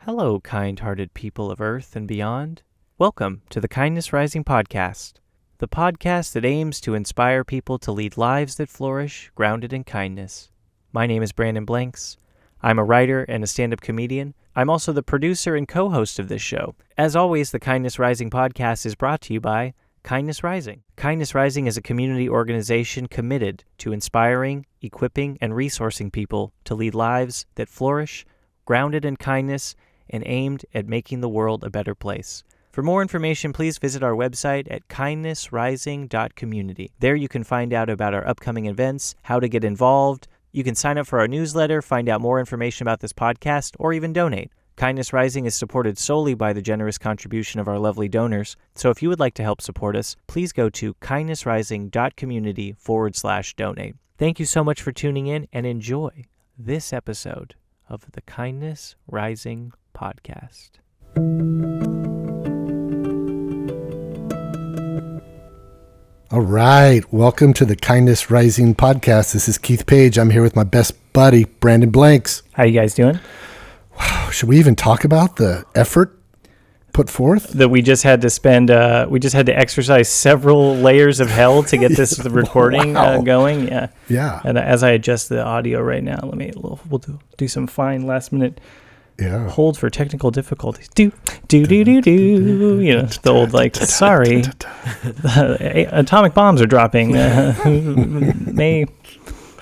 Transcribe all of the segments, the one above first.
Hello, kind-hearted people of Earth and beyond. Welcome to the Kindness Rising podcast, the podcast that aims to inspire people to lead lives that flourish, grounded in kindness. My name is Brandon Blanks. I'm a writer and a stand-up comedian. I'm also the producer and co-host of this show. As always, the Kindness Rising podcast is brought to you by Kindness Rising. Kindness Rising is a community organization committed to inspiring, equipping, and resourcing people to lead lives that flourish, grounded in kindness, and aimed at making the world a better place. For more information, please visit our website at kindnessrising.community. There you can find out about our upcoming events, how to get involved. You can sign up for our newsletter, find out more information about this podcast, or even donate. Kindness Rising is supported solely by the generous contribution of our lovely donors. So if you would like to help support us, please go to kindnessrising.community/donate. Thank you so much for tuning in and enjoy this episode of the Kindness Rising podcast. All right. Welcome to the Kindness Rising podcast. This is Keith Page. I'm here with my best buddy, Brandon Blanks. How you guys doing? Wow. Should we even talk about the effort put forth? That we just had to spend, we just had to exercise several layers of hell to get this recording going. Yeah. Yeah. And as I adjust the audio right now, we'll do some fine last minute hold for technical difficulties. Do. You know, the old sorry, atomic bombs are dropping. All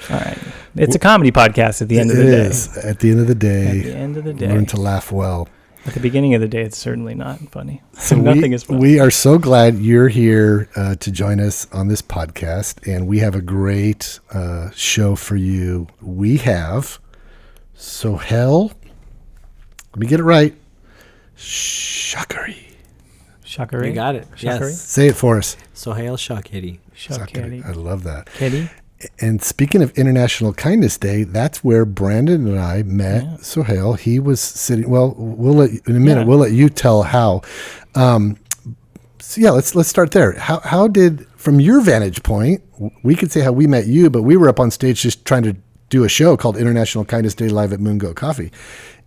right. It's a comedy podcast at the end of the day. It is. At the end of the day. At the end of the day. Learn to laugh well. At the beginning of the day, it's certainly not funny. So nothing is funny. We are so glad you're here to join us on this podcast, and we have a great show for you. We have Sohail. Let me get it right. Shakeri. You got it. Shakeri? Yes. Say it for us. Sohail Shakeri. Shakeri. I love that. Kitty. And speaking of International Kindness Day, that's where Brandon and I met Sohail. He was sitting. Well, we'll let you, in a minute. We'll let you tell how. Let's start there. How did, from your vantage point, we could say how we met you, but we were up on stage just trying to do a show called International Kindness Day live at Moon Goat Coffee.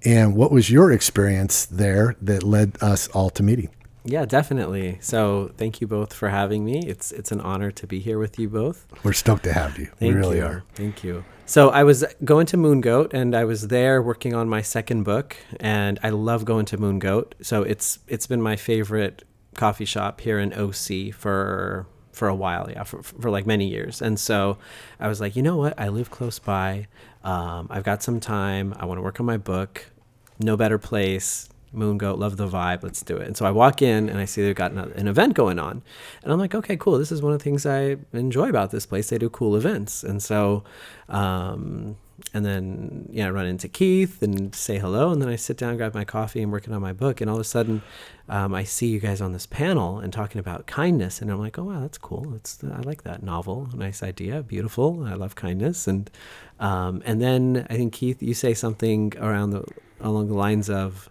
And what was your experience there that led us all to meeting? Yeah, definitely. So thank you both for having me. It's an honor to be here with you both. We're stoked to have you. We really are. Thank you. So I was going to Moon Goat, and I was there working on my second book, and I love going to Moon Goat. So it's been my favorite coffee shop here in OC for a while, for like many years. And so I was like, you know what? I live close by. I've got some time. I want to work on my book. No better place. Moon Goat, love the vibe. Let's do it. And so I walk in and I see they've got an event going on. And I'm like, okay, cool. This is one of the things I enjoy about this place. They do cool events. And so, and then, I run into Keith and say hello. And then I sit down, grab my coffee, and working on my book. And all of a sudden, I see you guys on this panel and talking about kindness. And I'm like, oh, wow, that's cool. I like that novel. Nice idea. Beautiful. I love kindness. And then I think, Keith, you say something along the lines of,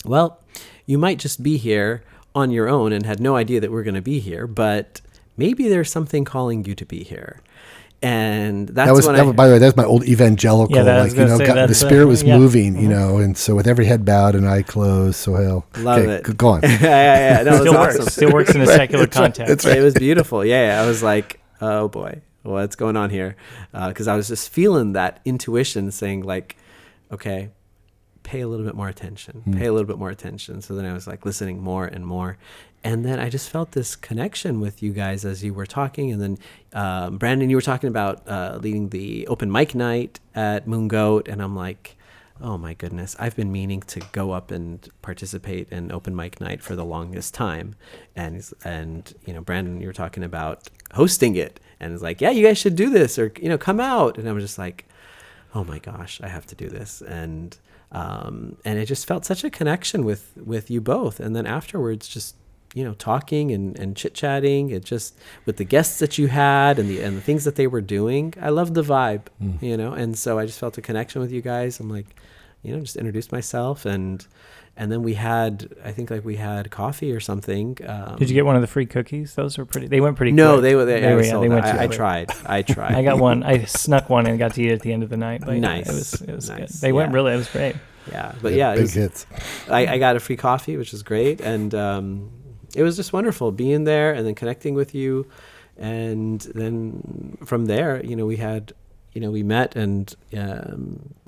well, you might just be here on your own and had no idea that we're going to be here, but maybe there's something calling you to be here. And by the way, that's my old evangelical, the spirit was moving, and so with every head bowed and eye closed, Sohail. Love it. Go on. Yeah. No, Still awesome. Still works in a secular context. Right. It was beautiful. Yeah. I was like, oh boy, what's going on here? Because I was just feeling that intuition saying okay, pay a little bit more attention. So then I was listening more and more. And then I just felt this connection with you guys as you were talking. And then Brandon, you were talking about leading the open mic night at Moon Goat. And I'm like, oh my goodness, I've been meaning to go up and participate in open mic night for the longest time. And Brandon, you were talking about hosting it. And it's like, yeah, you guys should do this or, come out. And I was just like, oh my gosh, I have to do this. And it just felt such a connection with you both. And then afterwards, just, talking and chit-chatting, it just with the guests that you had and the things that they were doing. I loved the vibe, and so I just felt a connection with you guys. I'm like, just introduced myself, and then we had coffee or something. Did you get one of the free cookies? Those were pretty. They went pretty. No, quick. they went. I quick. tried. I I got one. I snuck one and got to eat it at the end of the night. But nice. It was nice. good. They went really. It was great. Yeah, but yeah, big hits. I got a free coffee, which was great, and it was just wonderful being there and then connecting with you, and then from there, we met and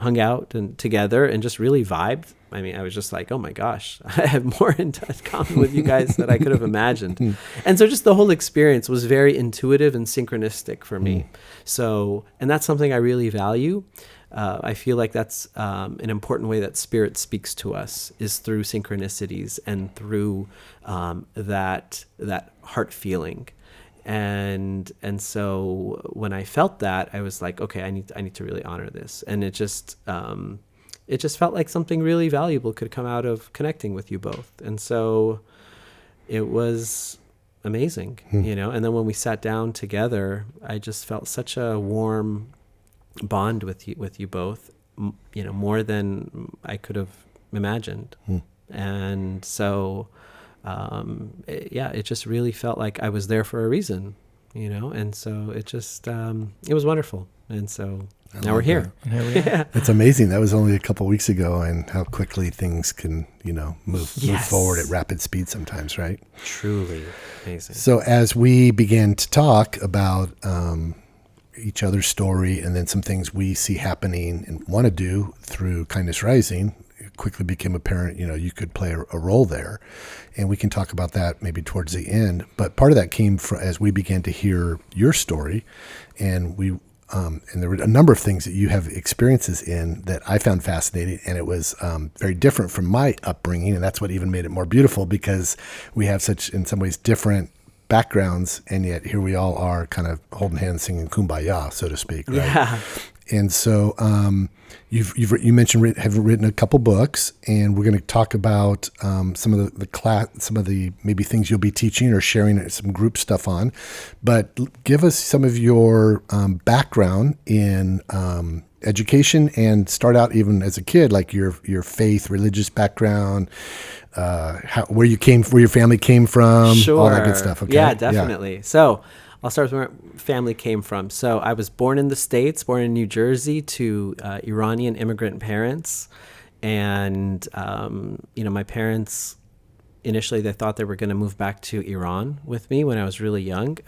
hung out and together and just really vibed. I mean, I was just like, oh my gosh, I have more in common with you guys than I could have imagined. And so just the whole experience was very intuitive and synchronistic for me. So, and that's something I really value. I feel like that's an important way that spirit speaks to us, is through synchronicities and through that heart feeling. And so when I felt that, I was like, okay, I need to really honor this. And it just felt like something really valuable could come out of connecting with you both. And so it was amazing, and then when we sat down together, I just felt such a warm bond with you both, more than I could have imagined. And so it just really felt like I was there for a reason, and so it just it was wonderful. And so now we're here. Yeah. It's amazing. That was only a couple of weeks ago, and how quickly things can, move forward at rapid speed sometimes, right? Truly amazing. So as we began to talk about each other's story and then some things we see happening and want to do through Kindness Rising, it quickly became apparent, you could play a role there. And we can talk about that maybe towards the end. But part of that came from as we began to hear your story, and and there were a number of things that you have experiences in that I found fascinating, and it was very different from my upbringing, and that's what even made it more beautiful, because we have such, in some ways, different backgrounds, and yet here we all are kind of holding hands singing Kumbaya, so to speak, right? Yeah. And so you mentioned have written a couple books, and we're going to talk about some of the maybe things you'll be teaching or sharing some group stuff on. But give us some of your background in education, and start out even as a kid, like your faith, religious background, where your family came from, sure. all that good stuff. Okay? Yeah, definitely. Yeah. So I'll start with where my family came from. So I was born in the States, born in New Jersey to Iranian immigrant parents. And, my parents, initially they thought they were going to move back to Iran with me when I was really young,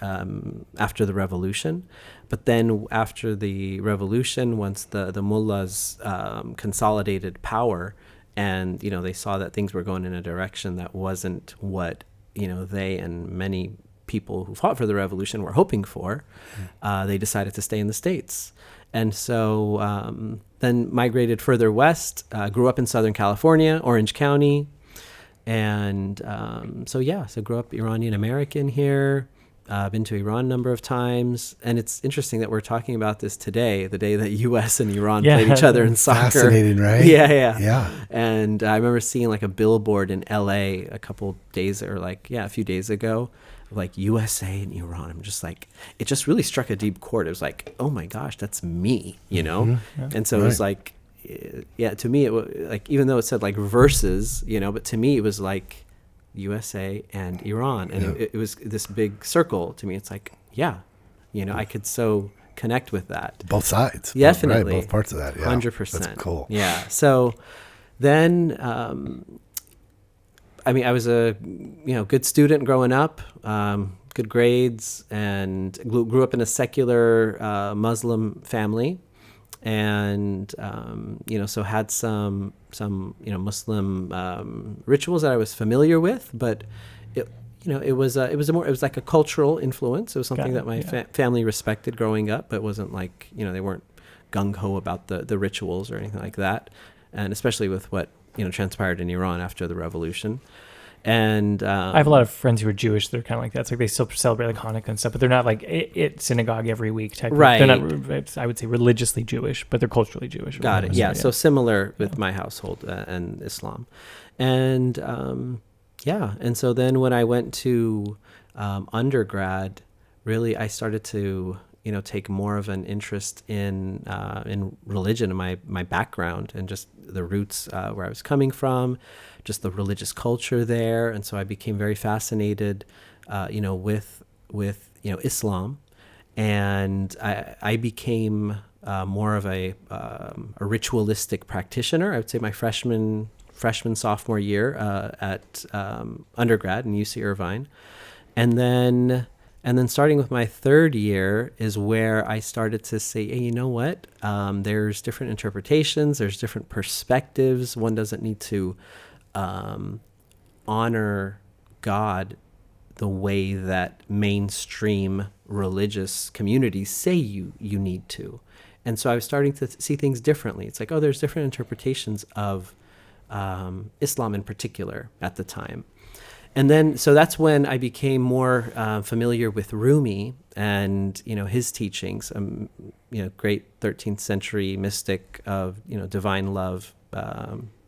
after the revolution. But then after the revolution, once the mullahs consolidated power, and, they saw that things were going in a direction that wasn't what, they and many people who fought for the revolution were hoping for, they decided to stay in the States. And so then migrated further west, grew up in Southern California, Orange County. And so grew up Iranian American here. Been to Iran a number of times. And it's interesting that we're talking about this today, the day that U.S. and Iran played each other in soccer. Fascinating, right? Yeah. And I remember seeing like a billboard in L.A. a few days ago, like USA and Iran. I'm just like, it just really struck a deep chord. It was like, oh my gosh, that's me, Mm-hmm. Yeah. And so it was like, to me, it was like, even though it said like versus, but to me it was like USA and Iran, and it was this big circle to me. It's like, I could so connect with that. Good sides. Definitely. Both parts of that. Yeah. 100%. That's cool. Yeah. So then, I was a good student growing up, good grades, and grew up in a secular Muslim family, and so had some Muslim rituals that I was familiar with, but it was like a cultural influence. It was something that my family respected growing up, but it wasn't like they weren't gung ho about the rituals or anything like that, and especially with what transpired in Iran after the revolution. And I have a lot of friends who are Jewish. They're kind of like that. It's like they still celebrate like Hanukkah and stuff, but they're not like at synagogue every week type. Right. They're not, I would say, religiously Jewish, but they're culturally Jewish. Got it. Yeah. So similar with my household and Islam. And and so then when I went to undergrad, really I started to take more of an interest in religion and my background and just the roots where I was coming from, just the religious culture there. And so I became very fascinated, with Islam, and I became more of a ritualistic practitioner. I would say my freshman sophomore year at undergrad in UC Irvine, and then starting with my third year is where I started to say, hey, you know what? There's different interpretations. There's different perspectives. One doesn't need to honor God the way that mainstream religious communities say you need to. And so I was starting to see things differently. It's like, oh, there's different interpretations of Islam in particular at the time. And then, so that's when I became more familiar with Rumi and, his teachings, great 13th century mystic of, divine love,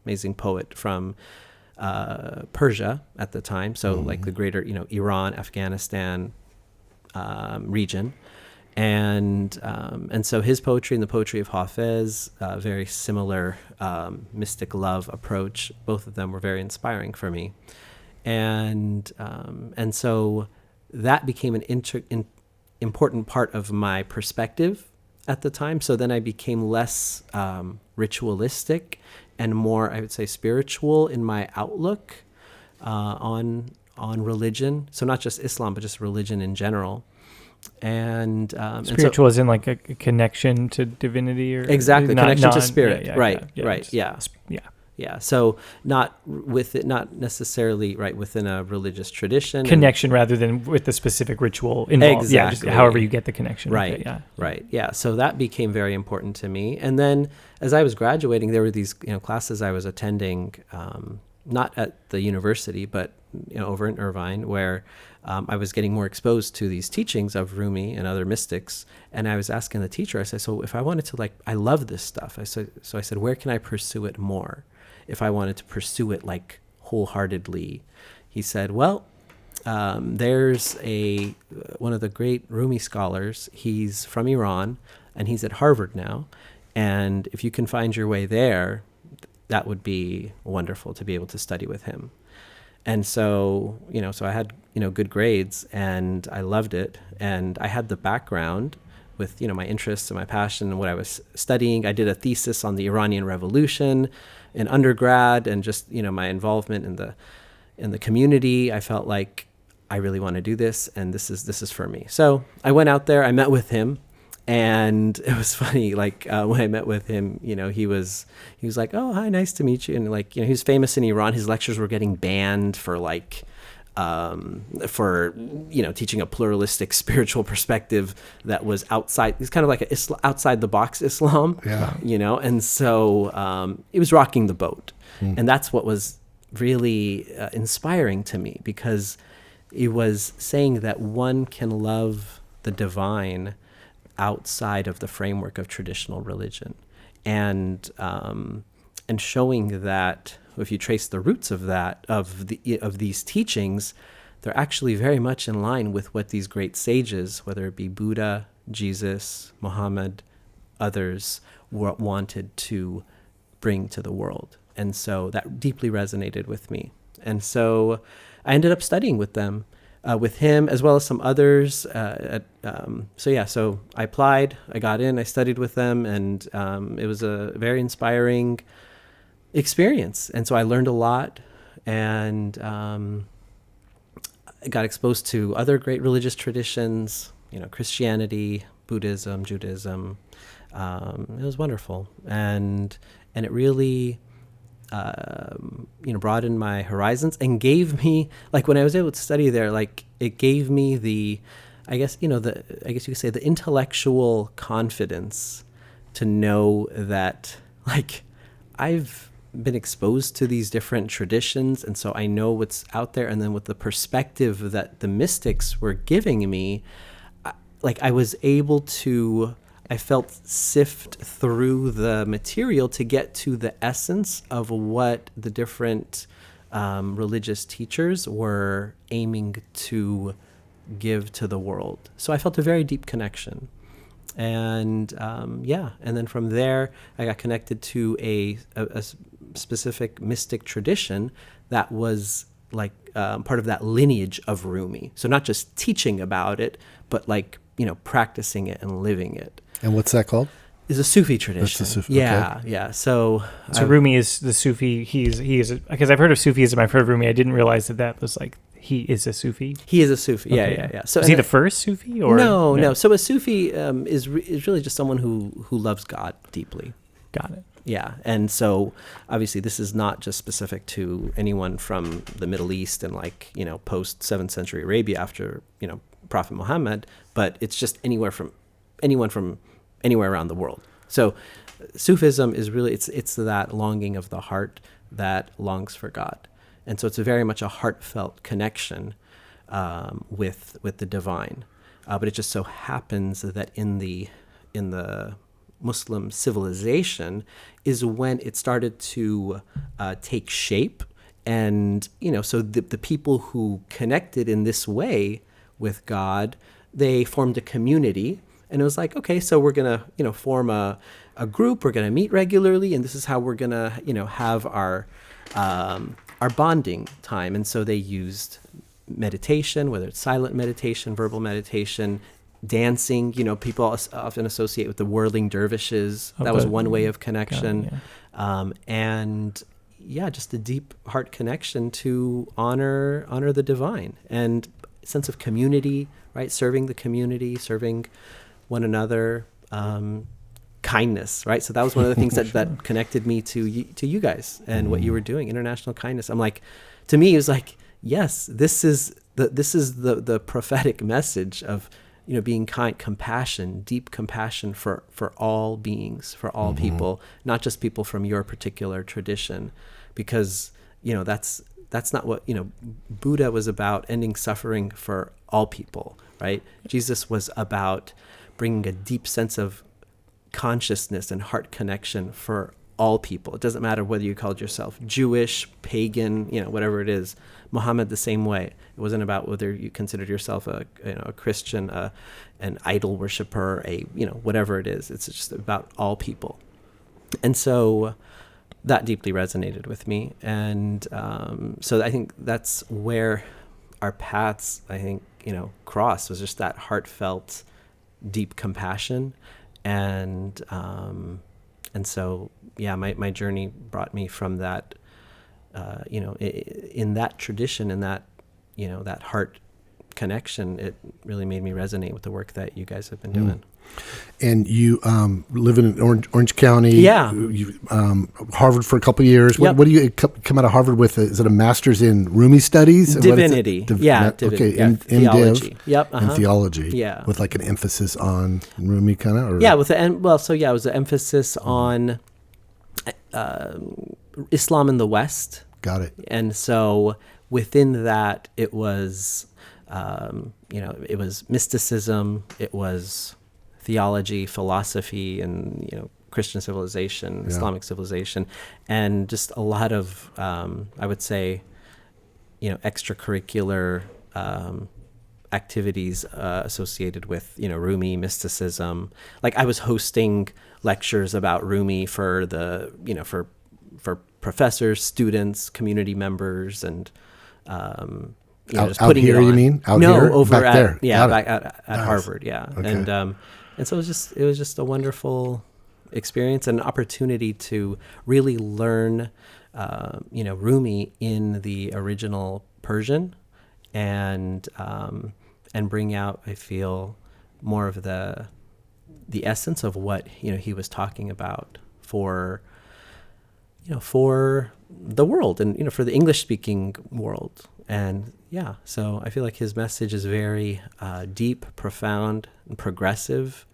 amazing poet from Persia at the time. So like the greater, Iran, Afghanistan region. And so his poetry and the poetry of Hafez, very similar mystic love approach. Both of them were very inspiring for me. And so that became an important part of my perspective at the time. So then I became less ritualistic and more, I would say, spiritual in my outlook on religion. So not just Islam, but just religion in general. And spiritual as in like a connection to divinity, or exactly connection to spirit. Yeah. So not necessarily within a religious tradition. Connection rather than with the specific ritual involved. Exactly. Yeah, just however you get the connection. Right. Okay, Right. Yeah. So that became very important to me. And then as I was graduating, there were these classes I was attending, not at the university, but over in Irvine, where I was getting more exposed to these teachings of Rumi and other mystics. And I was asking the teacher, I said, so if I wanted to, I love this stuff. I said, where can I pursue it more? If I wanted to pursue it wholeheartedly. He said, well, there's one of the great Rumi scholars. He's from Iran and he's at Harvard now. And if you can find your way there, that would be wonderful to be able to study with him. And so, so I had, good grades and I loved it. And I had the background with, my interests and my passion and what I was studying. I did a thesis on the Iranian Revolution in undergrad, and just, my involvement in the community. I felt like I really want to do this, and this is for me. So I went out there, I met with him, and it was funny. When I met with him, he was like, "Oh, hi, nice to meet you." And he was famous in Iran. His lectures were getting banned for teaching a pluralistic spiritual perspective that was outside. It's kind of like outside the box Islam. Yeah. And so it was rocking the boat, and that's what was really inspiring to me, because it was saying that one can love the divine outside of the framework of traditional religion, and showing that if you trace the roots of that of these teachings, they're actually very much in line with what these great sages, whether it be Buddha, Jesus, Muhammad, others, wanted to bring to the world. And so that deeply resonated with me. And so I ended up studying with them, with him, as well as some others. So I applied, I got in, I studied with them, and it was a very inspiring experience. And so I learned a lot, and I got exposed to other great religious traditions, Christianity, Buddhism, Judaism. It was wonderful. And it really, broadened my horizons and gave me, when I was able to study there, it gave me I guess you could say the intellectual confidence to know that, I've been exposed to these different traditions, and so I know what's out there. And then with the perspective that the mystics were giving me, I was able to, I felt, sift through the material to get to the essence of what the different religious teachers were aiming to give to the world. So I felt a very deep connection. And and then from there, I got connected to a specific mystic tradition that was like part of that lineage of Rumi. So not just teaching about it, but like, practicing it and living it. And what's that called? Is a Sufi tradition. That's the Sufi. Yeah, yeah. So Rumi is the Sufi. He is because I've heard of Sufism. I've heard of Rumi. I didn't realize that was like he is a Sufi. He is a Sufi. Okay. Yeah. So is he the first Sufi or no? So a Sufi is really just someone who loves God deeply. Got it. Yeah, and so obviously this is not just specific to anyone from the Middle East and like post 7th century Arabia after Prophet Muhammad, but it's just anyone from anywhere around the world. So Sufism is really it's that longing of the heart that longs for God, and so it's very much a heartfelt connection with the divine. But it just so happens that in the Muslim civilization is when it started to take shape, and so the people who connected in this way with God, they formed a community. And it was like, okay, so we're going to, form a group. We're going to meet regularly, and this is how we're going to, have our bonding time. And so they used meditation, whether it's silent meditation, verbal meditation, dancing. People often associate with the whirling dervishes. That was one way of connection. And just a deep heart connection to honor the divine and sense of community, right? Serving the community, serving one another, kindness, right? So that was one of the things that connected me to you guys and what you were doing, international kindness. I'm like, to me, it was like, yes, this is the prophetic message of being kind, compassion, deep compassion for all beings, for all people, not just people from your particular tradition, because that's not what Buddha was about, ending suffering for all people, right? Jesus was about bringing a deep sense of consciousness and heart connection for all people. It doesn't matter whether you called yourself Jewish, pagan, whatever it is. Muhammad the same way. It wasn't about whether you considered yourself a Christian, an idol worshiper, whatever it is. It's just about all people. And so that deeply resonated with me. And so I think that's where our paths, crossed, was just that heartfelt, deep compassion. And so, my journey brought me from that, in that tradition, in that, that heart connection. It really made me resonate with the work that you guys have been doing. And you live in Orange County. Yeah. You, Harvard for a couple of years. Yep. What do you come out of Harvard with? Is it a master's in Rumi studies? Divinity. Okay. Yeah, In theology. Div. Yep. In theology. Yeah. With like an emphasis on Rumi kind of? Yeah. It was an emphasis on Islam in the West. Got it. And so within that, it was, it was mysticism, it was theology, philosophy, and, Christian civilization, Islamic civilization, and just a lot of, I would say, extracurricular activities associated with, Rumi, mysticism. Like I was hosting lectures about Rumi for the, for professors, students, community members, and just putting here, it on. You mean? Out no, here? over back at there. back at Nice. Harvard, yeah. Okay. And so it was just a wonderful experience and an opportunity to really learn, Rumi in the original Persian, and bring out, I feel, more of the essence of what he was talking about for the world and for the English speaking world. And so I feel like his message is very deep, profound, and progressive,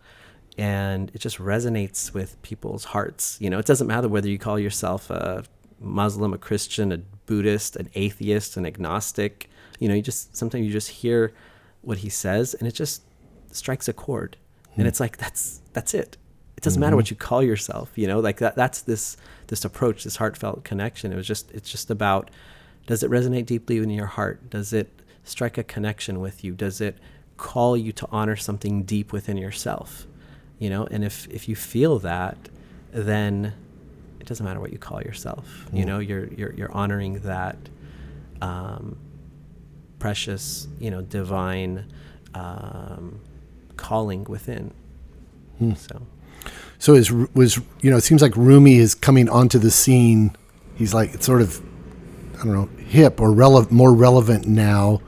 and it just resonates with people's hearts. It doesn't matter whether you call yourself a Muslim, a Christian, a Buddhist, an atheist, an agnostic. Sometimes you just hear what he says and it just strikes a chord. And it's like, that's it. It doesn't matter what you call yourself, like that's this approach, this heartfelt connection. It's just about, does it resonate deeply in your heart? Does it strike a connection with you? Does it call you to honor something deep within yourself? and if you feel that, then it doesn't matter what you call yourself. You're honoring that precious, divine calling within. So it seems like Rumi is coming onto the scene. He's like, it's sort of, I don't know, hip or more relevant now,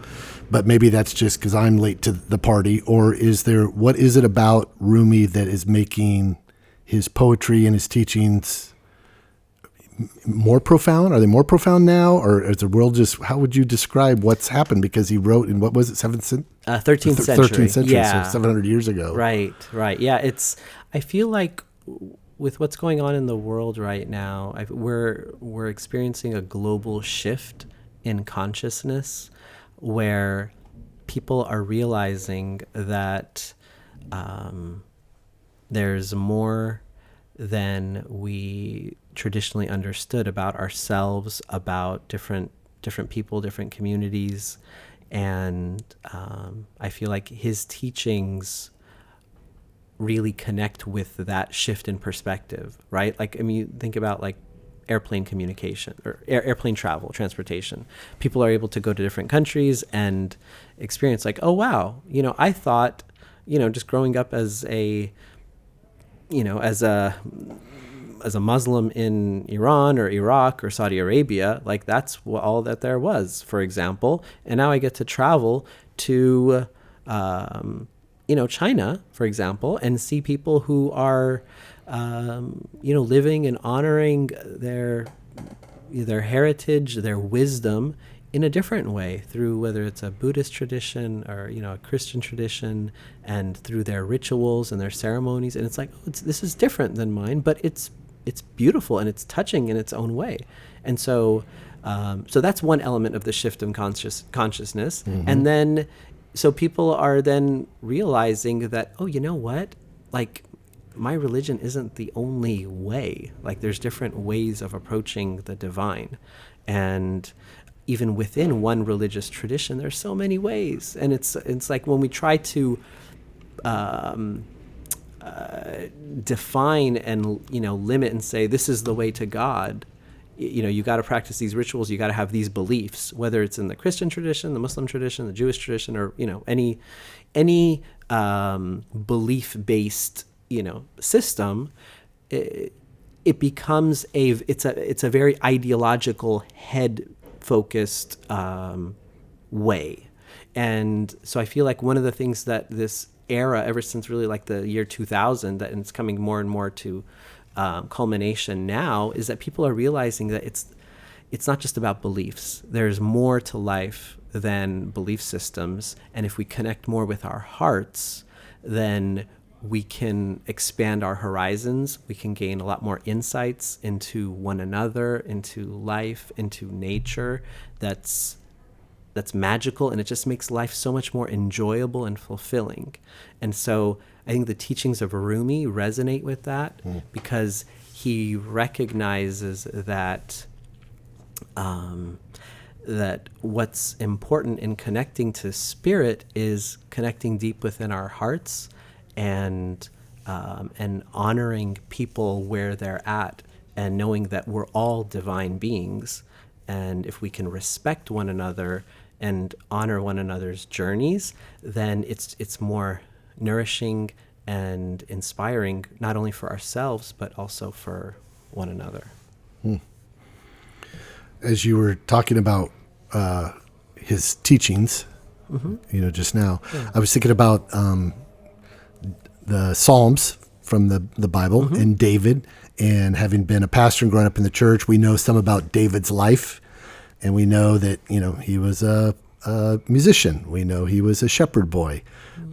but maybe that's just because I'm late to the party. Or what is it about Rumi that is making his poetry and his teachings more profound? Are they more profound now? Or is the world how would you describe what's happened? Because he wrote in, what was it, 13th century? 13th century, yeah. so 700 years ago. Right. Yeah, I feel like with what's going on in the world right now, we're experiencing a global shift in consciousness where people are realizing that there's more than we traditionally understood about ourselves, about different people, different communities. And I feel like his teachings really connect with that shift in perspective, right? Like, I mean, you think about like airplane communication or airplane travel, transportation. People are able to go to different countries and experience like, oh, wow, I thought, just growing up as a Muslim in Iran or Iraq or Saudi Arabia, like that's all that there was, for example. And now I get to travel to, China, for example, and see people who are, living and honoring their heritage, their wisdom in a different way, through whether it's a Buddhist tradition or, a Christian tradition, and through their rituals and their ceremonies. And it's like, this is different than mine, but it's beautiful and it's touching in its own way. And so that's one element of the shift in consciousness. Mm-hmm. And then, so people are then realizing that, oh, you know what? Like, my religion isn't the only way. Like, there's different ways of approaching the divine. And even within one religious tradition, there's so many ways. And it's like when we try to define and limit and say this is the way to God, you got to practice these rituals, you got to have these beliefs, whether it's in the Christian tradition, the Muslim tradition, the Jewish tradition, or any belief based system. It becomes it's a very ideological, head focused way. And so I feel like one of the things that this era, ever since really like the year 2000, and it's coming more and more to culmination now, is that people are realizing that it's not just about beliefs. There's more to life than belief systems. And if we connect more with our hearts, then we can expand our horizons. We can gain a lot more insights into one another, into life, into nature. That's magical, and it just makes life so much more enjoyable and fulfilling. And so I think the teachings of Rumi resonate with that, because he recognizes that that what's important in connecting to spirit is connecting deep within our hearts, and honoring people where they're at, and knowing that we're all divine beings. And if we can respect one another and honor one another's journeys, then it's more nourishing and inspiring, not only for ourselves, but also for one another. As you were talking about his teachings, just now, I was thinking about the Psalms from the Bible, and David. And having been a pastor and growing up in the church, we know some about David's life. And we know that, he was a musician. We know he was a shepherd boy.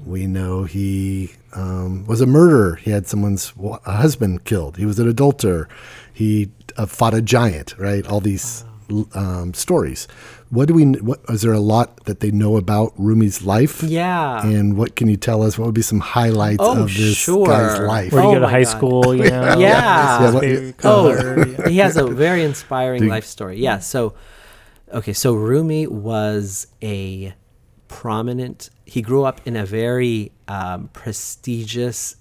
We know he was a murderer. He had someone's husband killed. He was an adulterer. He fought a giant, right? All these stories. Is there a lot that they know about Rumi's life? Yeah. And what can you tell us? What would be some highlights of this guy's life? Where do you go to high school? Yeah. He has a very inspiring life story. Yeah. So Rumi was a prominent, he grew up in a very prestigious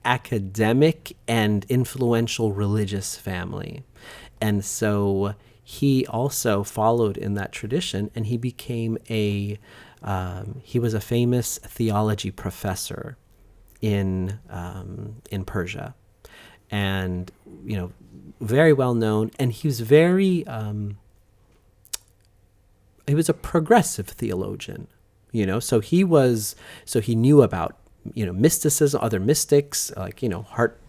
academic and influential religious family. And so he also followed in that tradition, and he became he was a famous theology professor in Persia, and very well known. And he was he was a progressive theologian, So he knew about mysticism, other mystics, like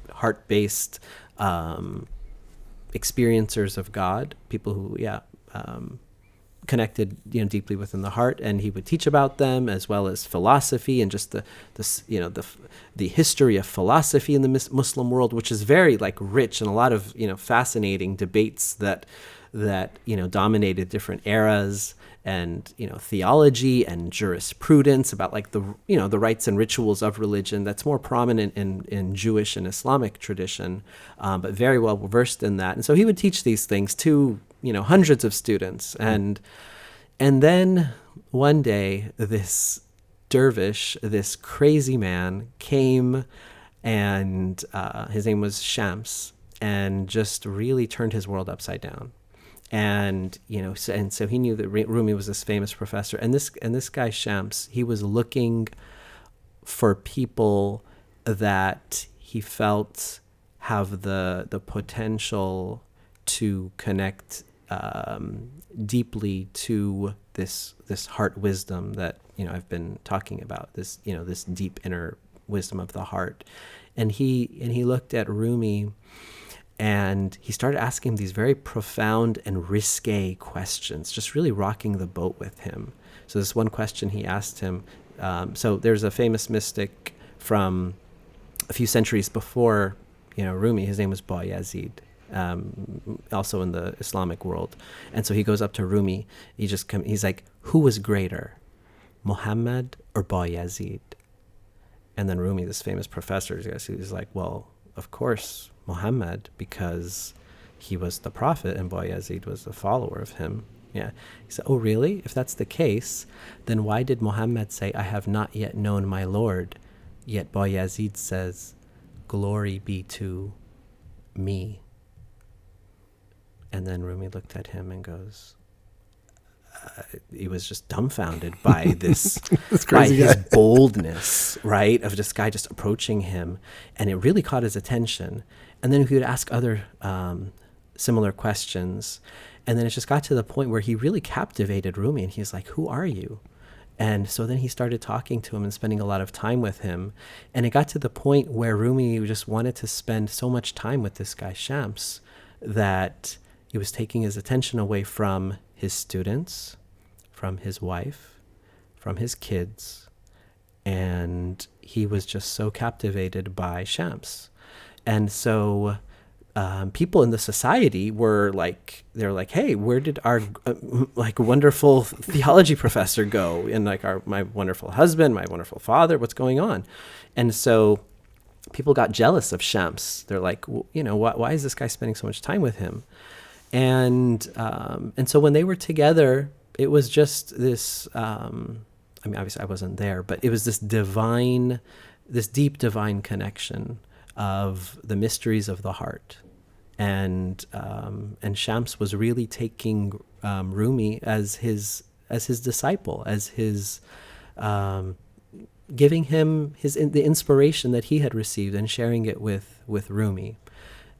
heart-based experiencers of God, people who connected deeply within the heart, and he would teach about them, as well as philosophy and just the history of philosophy in the Muslim world, which is very rich and a lot of fascinating debates that dominated different eras, and theology and jurisprudence about the rites and rituals of religion that's more prominent in Jewish and Islamic tradition, but very well versed in that. And so he would teach these things to hundreds of students, and then one day this dervish, this crazy man, came, and his name was Shams, and just really turned his world upside down. And so he knew that Rumi was this famous professor, and this guy Shams, he was looking for people that he felt have the potential to connect deeply to this heart wisdom that I've been talking about, this deep inner wisdom of the heart. And he looked at Rumi, and he started asking him these very profound and risque questions, just really rocking the boat with him. So this one question he asked him, so there's a famous mystic from a few centuries before Rumi. His name was Bayezid, also in the Islamic world. And so he goes up to Rumi. He's like, who was greater, Muhammad or Bayezid? And then Rumi, this famous professor, he's like, well, of course, Muhammad, because he was the prophet and Bayezid was a follower of him. Yeah. He said, oh, really? If that's the case, then why did Muhammad say, I have not yet known my Lord? Yet Bayezid says, glory be to me. And then Rumi looked at him and goes, he was just dumbfounded by this, by his boldness, right, of this guy just approaching him. And it really caught his attention. And then he would ask other similar questions. And then it just got to the point where he really captivated Rumi. And he's like, who are you? And so then he started talking to him and spending a lot of time with him. And it got to the point where Rumi just wanted to spend so much time with this guy Shams that he was taking his attention away from his students, from his wife, from his kids, and he was just so captivated by Shams. And so people in the society were like, hey, where did our wonderful theology professor go? And my wonderful husband, my wonderful father, what's going on? And so people got jealous of Shams. They're like, why is this guy spending so much time with him? And so when they were together, it was just this, obviously I wasn't there, but it was this deep divine connection of the mysteries of the heart. And Shams was really taking Rumi as his disciple, as his, giving him the inspiration that he had received and sharing it with Rumi.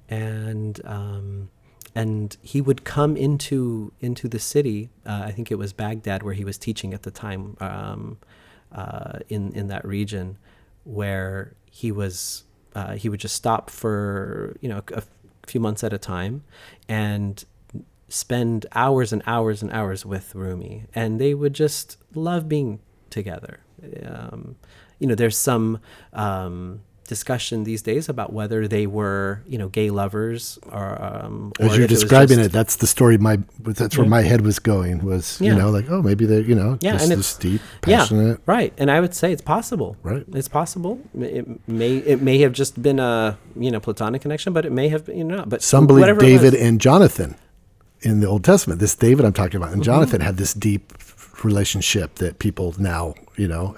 And he would come into the city. I think it was Baghdad where he was teaching at the time, in that region, where he would just stop for a few months at a time and spend hours and hours and hours with Rumi, and they would just love being together. There's some discussion these days about whether they were, gay lovers or as you're describing it, that's the story. That's where my head was going. Was maybe they're just this deep, passionate. Yeah, right. And I would say it's possible. Right. It's possible. It may have just been a platonic connection, but it may have been not. But some believe David and Jonathan in the Old Testament. This David I'm talking about and Jonathan had this deep relationship that people now,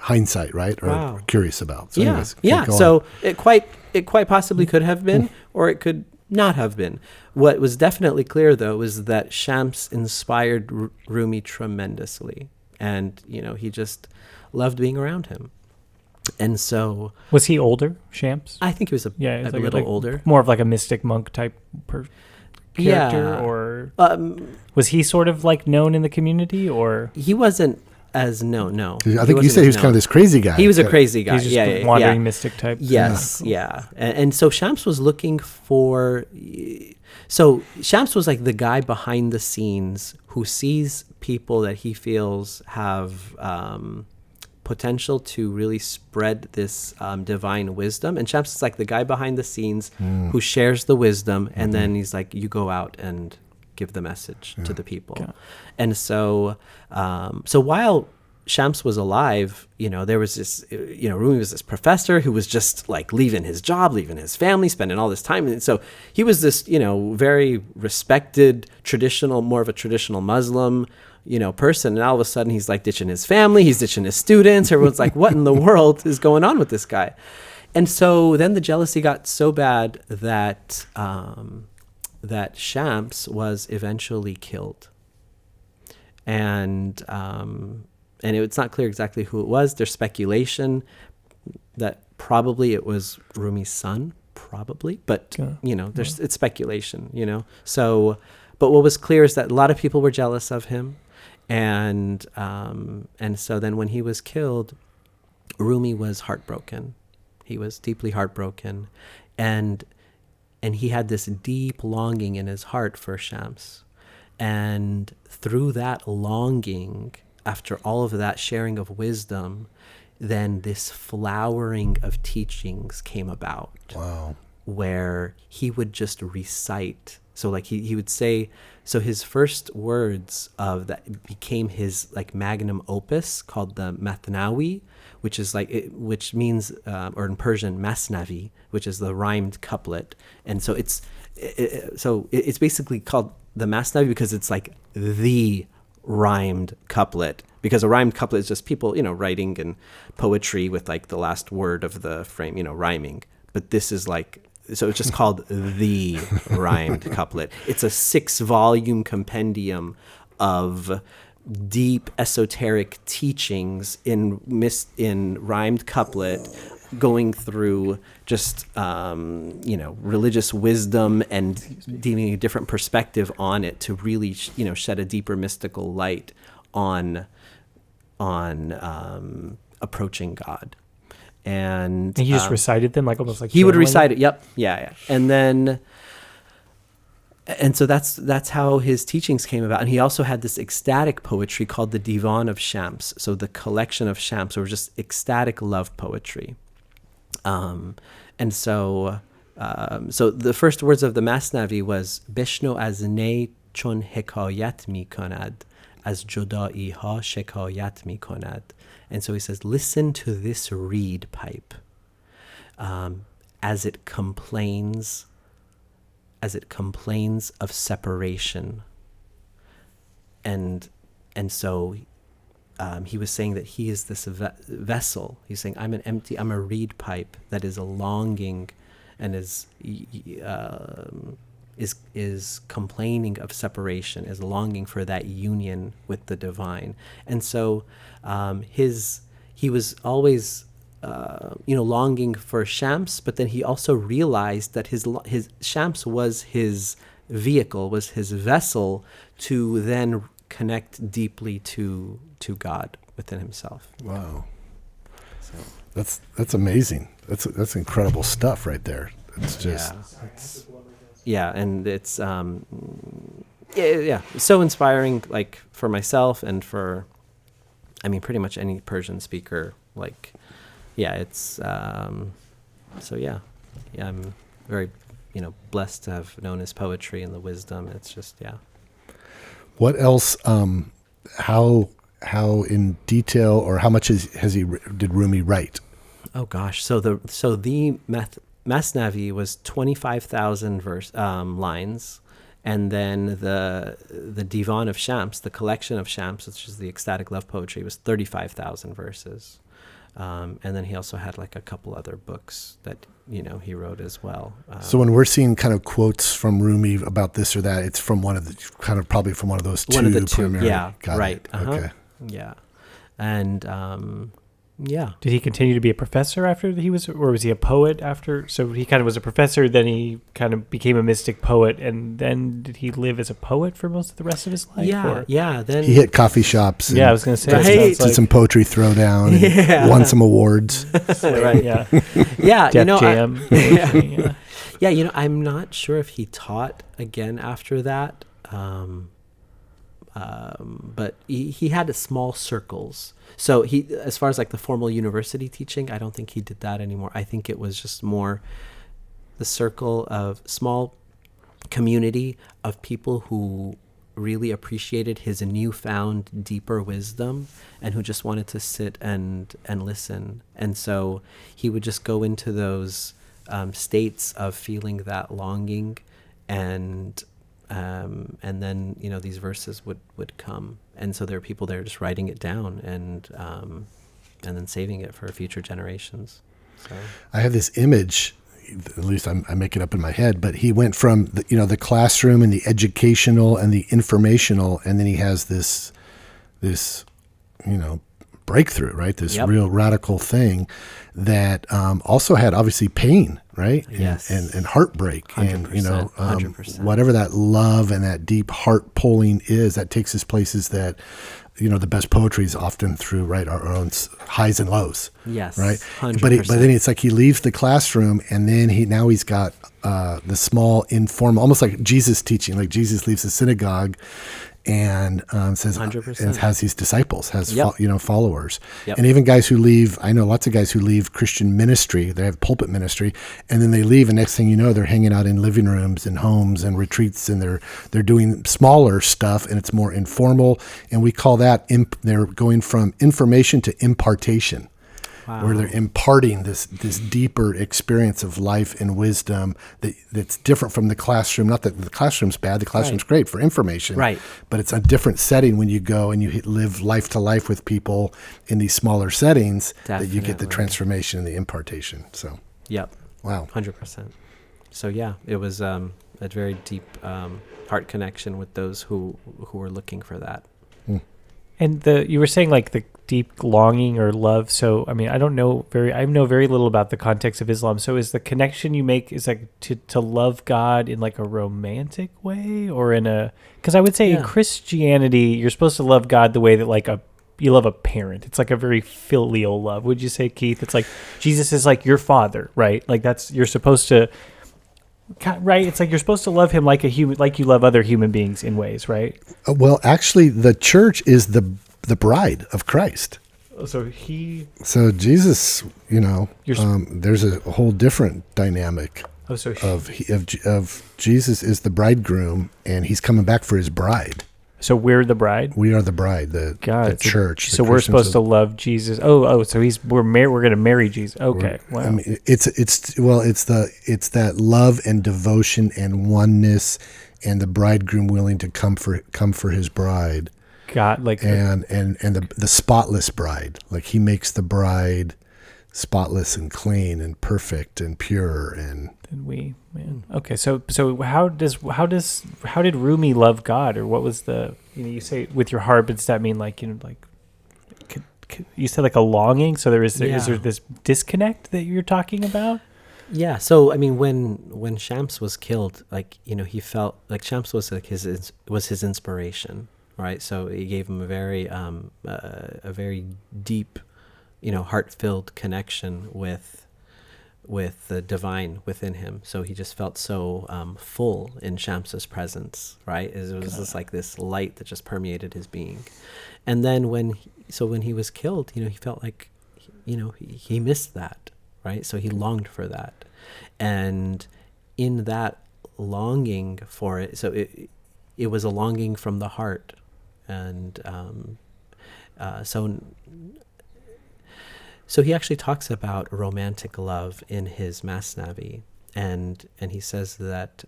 hindsight, right, are curious about. So anyways, So it quite it quite possibly could have been, or it could not have been. What was definitely clear, though, was that Shams inspired Rumi tremendously. And, he just loved being around him. And so... Was he older, Shams? I think he was a little older. More of like a mystic monk type character? Or was he sort of like known in the community, or... He wasn't as known, no. I think you said he was kind of this crazy guy. He was a crazy guy. He's just wandering mystic type. Yes, yeah. And so Shams was looking for... So Shams was like the guy behind the scenes who sees people that he feels have potential to really spread this divine wisdom. And Shams is like the guy behind the scenes who shares the wisdom, and then he's like, you go out and give the message to the people. Okay. And so while Shams was alive, there was this, Rumi was this professor who was just like leaving his job, leaving his family, spending all this time. And so he was this, very respected, more of a traditional Muslim, person. And all of a sudden he's like ditching his family, he's ditching his students. Everyone's like, what in the world is going on with this guy? And so then the jealousy got so bad that, that Shams was eventually killed. And it's not clear exactly who it was. There's speculation that probably it was Rumi's son, but it's speculation, So, but what was clear is that a lot of people were jealous of him, and so then when he was killed, Rumi was heartbroken. He was deeply heartbroken, and he had this deep longing in his heart for Shams, and through that longing, after all of that sharing of wisdom, then this flowering of teachings came about. Wow. Where he would just recite. So like he would say, so his first words of that became his like magnum opus called the Mathnawi, which is which means, or in Persian, Masnavi, which is the rhymed couplet. And so it's basically called the Masnavi because it's like the rhymed couplet, because a rhymed couplet is just people writing and poetry with like the last word of the frame rhyming, but this is like, so it's just called the rhymed couplet. It's a 6-volume compendium of deep esoteric teachings in rhymed couplet, going through just religious wisdom and deeming a different perspective on it to really shed a deeper mystical light on approaching God. And he just recited them, like almost like he would recite it. Yep. Yeah. And so that's how his teachings came about. And he also had this ecstatic poetry called the Divan of Shams. So the collection of Shams, or just ecstatic love poetry. So the first words of the Masnavi was Bishno az ne chon hikayat mi konad, az juda'i ha shikayat mi konad. And so he says, listen to this reed pipe, as it complains of separation. And so he was saying that he is this vessel. He's saying, I'm a reed pipe that is a longing and is complaining of separation, is longing for that union with the divine. And so he was always longing for Shams, but then he also realized that his Shams was his vehicle, was his vessel to then connect deeply to God within himself. Wow. So that's amazing. That's incredible stuff right there. It's just and it's so inspiring, like for myself and for pretty much any Persian speaker. It's I'm very blessed to have known his poetry and the wisdom. It's just What else? How in detail, or how much did Rumi write? Oh gosh, so the Masnavi was 25,000 lines, and then the Divan of Shams, the collection of Shams, which is the ecstatic love poetry, was 35,000 verses. And then he also had like a couple other books that, he wrote as well. So when we're seeing kind of quotes from Rumi about this or that, it's from probably from one of those two. One of the two, primary. yeah, Got right. it. Okay. Yeah. And, yeah. Did he continue to be a professor after he was, or was he a poet after? So he kind of was a professor, then he kind of became a mystic poet, and then did he live as a poet for most of the rest of his life? Yeah, or? yeah. Then He hit coffee shops. Yeah, I was going to say. Right. Did some poetry throwdown. Yeah. And won some awards. Right, yeah. yeah, Def Jam. yeah. I'm not sure if he taught again after that. But he had small circles. So he, as far as like the formal university teaching, I don't think he did that anymore. I think it was just more the circle of small community of people who really appreciated his newfound deeper wisdom and who just wanted to sit and listen. And so he would just go into those states of feeling that longing, and then these verses would come, and so there are people there just writing it down and then saving it for future generations. So I have this image, at least I make it up in my head, but he went from the classroom and the educational and the informational, and then he has this breakthrough, right? This Yep. real radical thing that also had obviously pain, right? Yes. And heartbreak, 100%, and 100%. whatever that love and that deep heart pulling is, that takes us places that the best poetry is often through, right, our own highs and lows. Yes, Right. 100%. But then it's like he leaves the classroom, and then he's got the small informal, almost like Jesus teaching, like Jesus leaves the synagogue and says 100%. and has these disciples, has Yep. followers. Yep. And even guys who leave, I know lots of guys who leave Christian ministry, they have pulpit ministry, and then they leave, and next thing you know, they're hanging out in living rooms and homes and retreats, and they're doing smaller stuff, and it's more informal, and we call that they're going from information to impartation. Wow. Where they're imparting this deeper experience of life and wisdom that's different from the classroom. Not that the classroom's bad, the classroom's Right. great for information, Right. but it's a different setting when you go and you live life to life with people in these smaller settings, that you get the Definitely. transformation and the impartation. So, Yep. wow. 100%. So yeah, it was a very deep heart connection with those who were looking for that. And you were saying like the deep longing or love. So, I mean, I know very little about the context of Islam. So is the connection you make is like to love God in like a romantic way, or because I would say in Yeah. Christianity, you're supposed to love God the way that like you love a parent. It's like a very filial love. Would you say, Keith? It's like Jesus is like your father, right? Like you're supposed to, right? It's like you're supposed to love him like a human, like you love other human beings in ways, right? Well, actually, the church is the bride of Christ. So Jesus, there's a whole different dynamic of Jesus is the bridegroom, and he's coming back for his bride. So we're the bride. We are the bride, the church. So we're supposed to love Jesus. So we're going to marry Jesus. Okay, wow. I mean, it's that love and devotion and oneness, and the bridegroom willing to come for his bride. God, like and the spotless bride, like he makes the bride spotless and clean and perfect and pure. And okay. So how did Rumi love God, or what was the you say with your heart, but does that mean like you said like a longing? So is there this disconnect that you're talking about? Yeah. So I mean, when Shams was killed, like he felt like Shams was like his inspiration. Right, so he gave him a very deep, heart-filled connection with the divine within him. So he just felt so full in Shams's presence. Right, it was just like this light that just permeated his being. And then when he was killed, he felt like, he missed that. Right, so he longed for that, and in that longing for it, so it was a longing from the heart. And so he actually talks about romantic love in his Masnavi, and he says that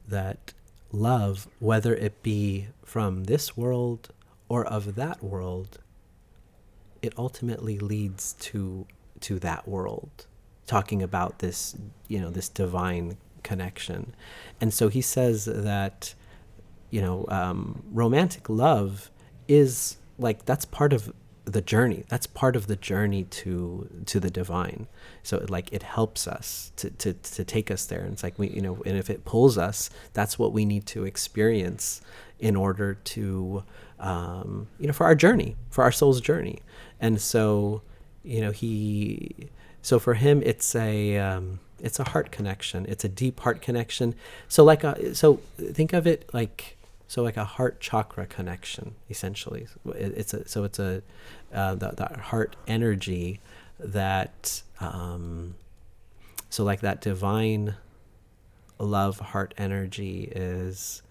that love, whether it be from this world or of that world, it ultimately leads to that world, talking about this, this divine connection. And so he says that, romantic love is like, that's part of the journey. That's part of the journey to the divine. So it helps us to take us there. And it's like, and if it pulls us, that's what we need to experience in order to, for our journey, for our soul's journey. And so, so for him, it's a heart connection. It's a deep heart connection. So think of it like a heart chakra connection, essentially. It's the heart energy that, so like that divine love heart energy is,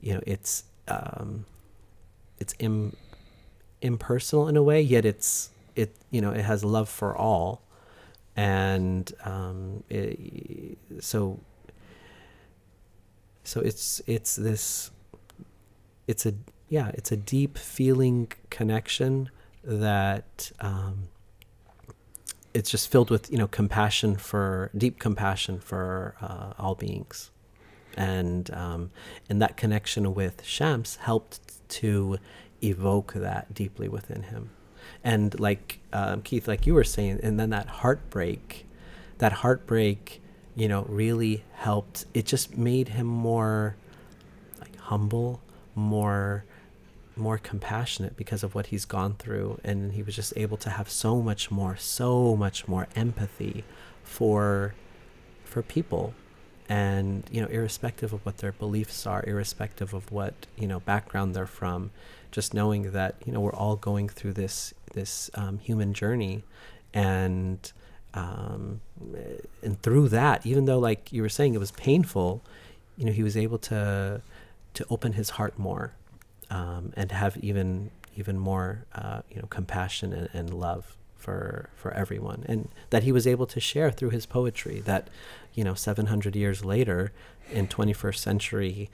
it's impersonal in a way, yet it has love for all. And so it's a deep feeling connection that it's just filled with deep compassion for all beings. And that connection with Shams helped to evoke that deeply within him. And like Keith, like you were saying, and then that heartbreak, really helped. It just made him more like humble, more compassionate because of what he's gone through. And he was just able to have so much more empathy for people. And, irrespective of what their beliefs are, irrespective of what, background they're from, just knowing that, we're all going through this human journey. And through that, even though, like you were saying, it was painful, he was able to open his heart more, and have even more, compassion and love for everyone, and that he was able to share through his poetry that, 700 years later in 21st century,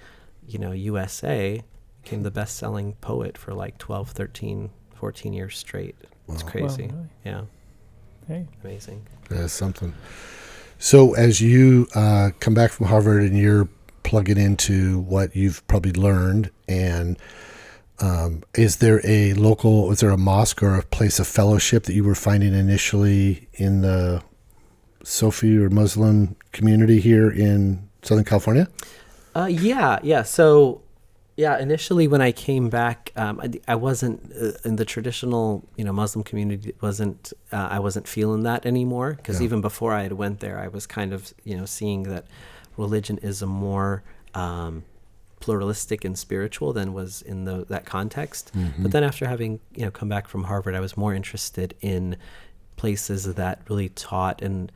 USA, became the best-selling poet for like 12, 13, 14 years straight. Wow. It's crazy. Wow, really? Yeah. Hey. Amazing. That's something. So as you come back from Harvard and you're plugging into what you've probably learned, and is there a mosque or a place of fellowship that you were finding initially in the Sufi or Muslim community here in Southern California? Yeah. So, initially when I came back, I wasn't in the traditional, Muslim community. I wasn't feeling that anymore, because even before I had went there, I was kind of, seeing that religion is a more pluralistic and spiritual than was in that context. Mm-hmm. But then after having, come back from Harvard, I was more interested in places that really taught and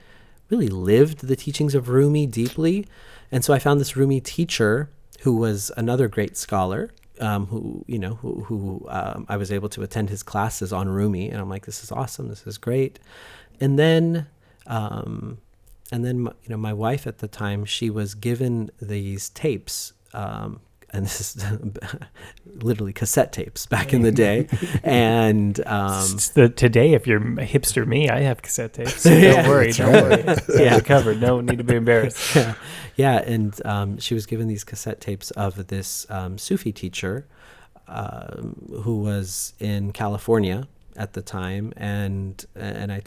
really lived the teachings of Rumi deeply. And so I found this Rumi teacher who was another great scholar, who I was able to attend his classes on Rumi, and I'm like, this is awesome, this is great. And then my wife at the time, she was given these tapes, and this is literally cassette tapes back in the day. And today, if you're hipster me, I have cassette tapes. So don't worry. You're covered. No need to be embarrassed. Yeah. And she was given these cassette tapes of this Sufi teacher who was in California at the time, and I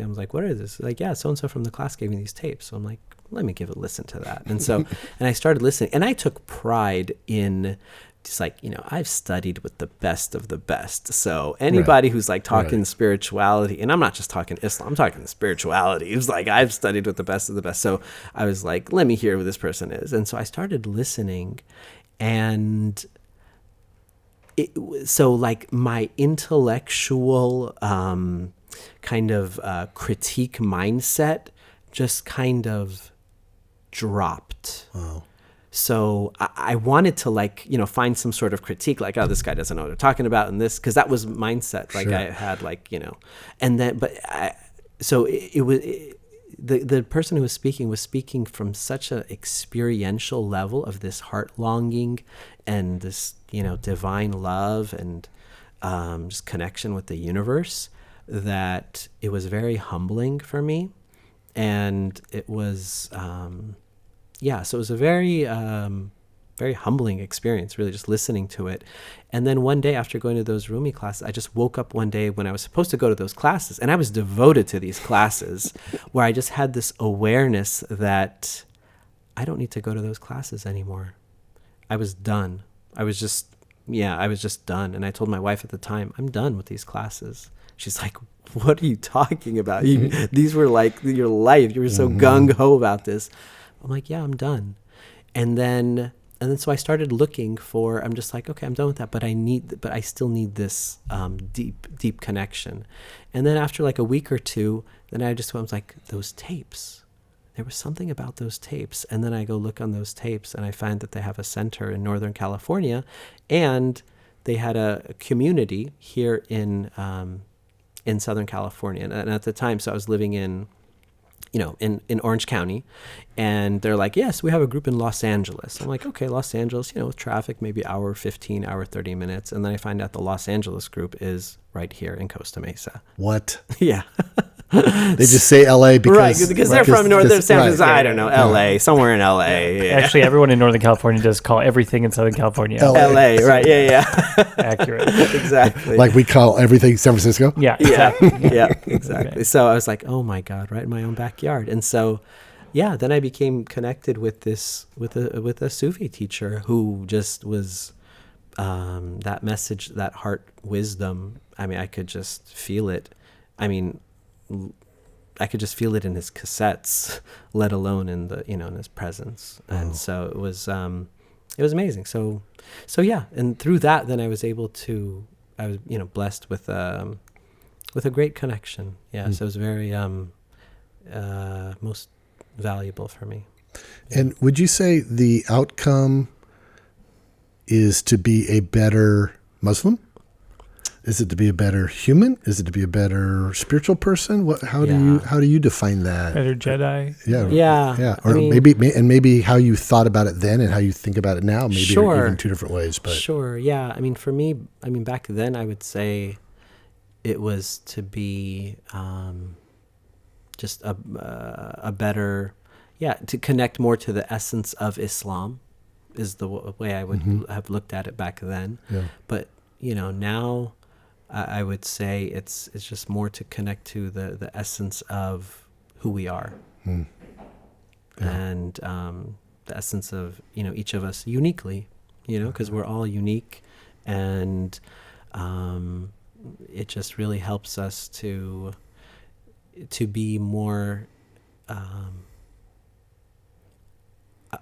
was like, what is this? Like, yeah, so and so from the class gave me these tapes. So I'm like, let me give a listen to that. And so, and I started listening, and I took pride in just like, I've studied with the best of the best. So anybody who's like talking spirituality, and I'm not just talking Islam, I'm talking spirituality. It was like, I've studied with the best of the best. So I was like, let me hear who this person is. And so I started listening, and so like my intellectual kind of critique mindset just kind of dropped. Wow. So I wanted to find some sort of critique, like, oh, this guy doesn't know what they're talking about, and this, because that was mindset. Like, sure. I had and then, but it was the person who was speaking from such an experiential level of this heart longing and this, divine love and just connection with the universe. that it was very humbling for me. And it was, so it was a very, very humbling experience, really, just listening to it. And then one day after going to those Rumi classes, I just woke up one day when I was supposed to go to those classes, and I was devoted to these classes, where I just had this awareness that I don't need to go to those classes anymore. I was done. I was just done. And I told my wife at the time, I'm done with these classes. She's like, what are you talking about? These were like your life. You were so gung-ho about this. I'm like, yeah, I'm done. And then so I started looking for, I'm just like, okay, I'm done with that, but I still need this deep connection. And then after like a week or two, then I was like, those tapes. There was something about those tapes. And then I go look on those tapes, and I find that they have a center in Northern California, and they had a community here in Southern California. And at the time, so I was living in Orange County, and they're like, yes, we have a group in Los Angeles. I'm like, okay, Los Angeles, with traffic, maybe hour 15, hour 30 minutes. And then I find out the Los Angeles group is right here in Costa Mesa. What? Yeah. They just say LA because they're from Northern San Francisco. I don't know, LA, somewhere in LA. Yeah. Actually, everyone in Northern California does call everything in Southern California LA, right? Yeah. Accurate. Exactly. Like we call everything San Francisco? Yeah. Yeah, exactly. Okay. So I was like, oh my God, right in my own backyard. And so, then I became connected with a Sufi teacher who just was that message, that heart wisdom. I mean, I could just feel it. I mean, I could just feel it in his cassettes, let alone in in his presence. And so it was amazing. So yeah. And through that, then I was blessed with a great connection. Yeah. So it was very, most valuable for me. And would you say the outcome is to be a better Muslim? Is it to be a better human? Is it to be a better spiritual person? How do you define that? Better Jedi. Yeah. Or maybe how you thought about it then and how you think about it now. Maybe even two different ways. But sure. Yeah. I mean, for me, back then I would say it was to be just a better, to connect more to the essence of Islam is the way I would have looked at it back then. Yeah. But now. I would say it's just more to connect to the essence of who we are, and the essence of each of us uniquely, because we're all unique, and it just really helps us to be more.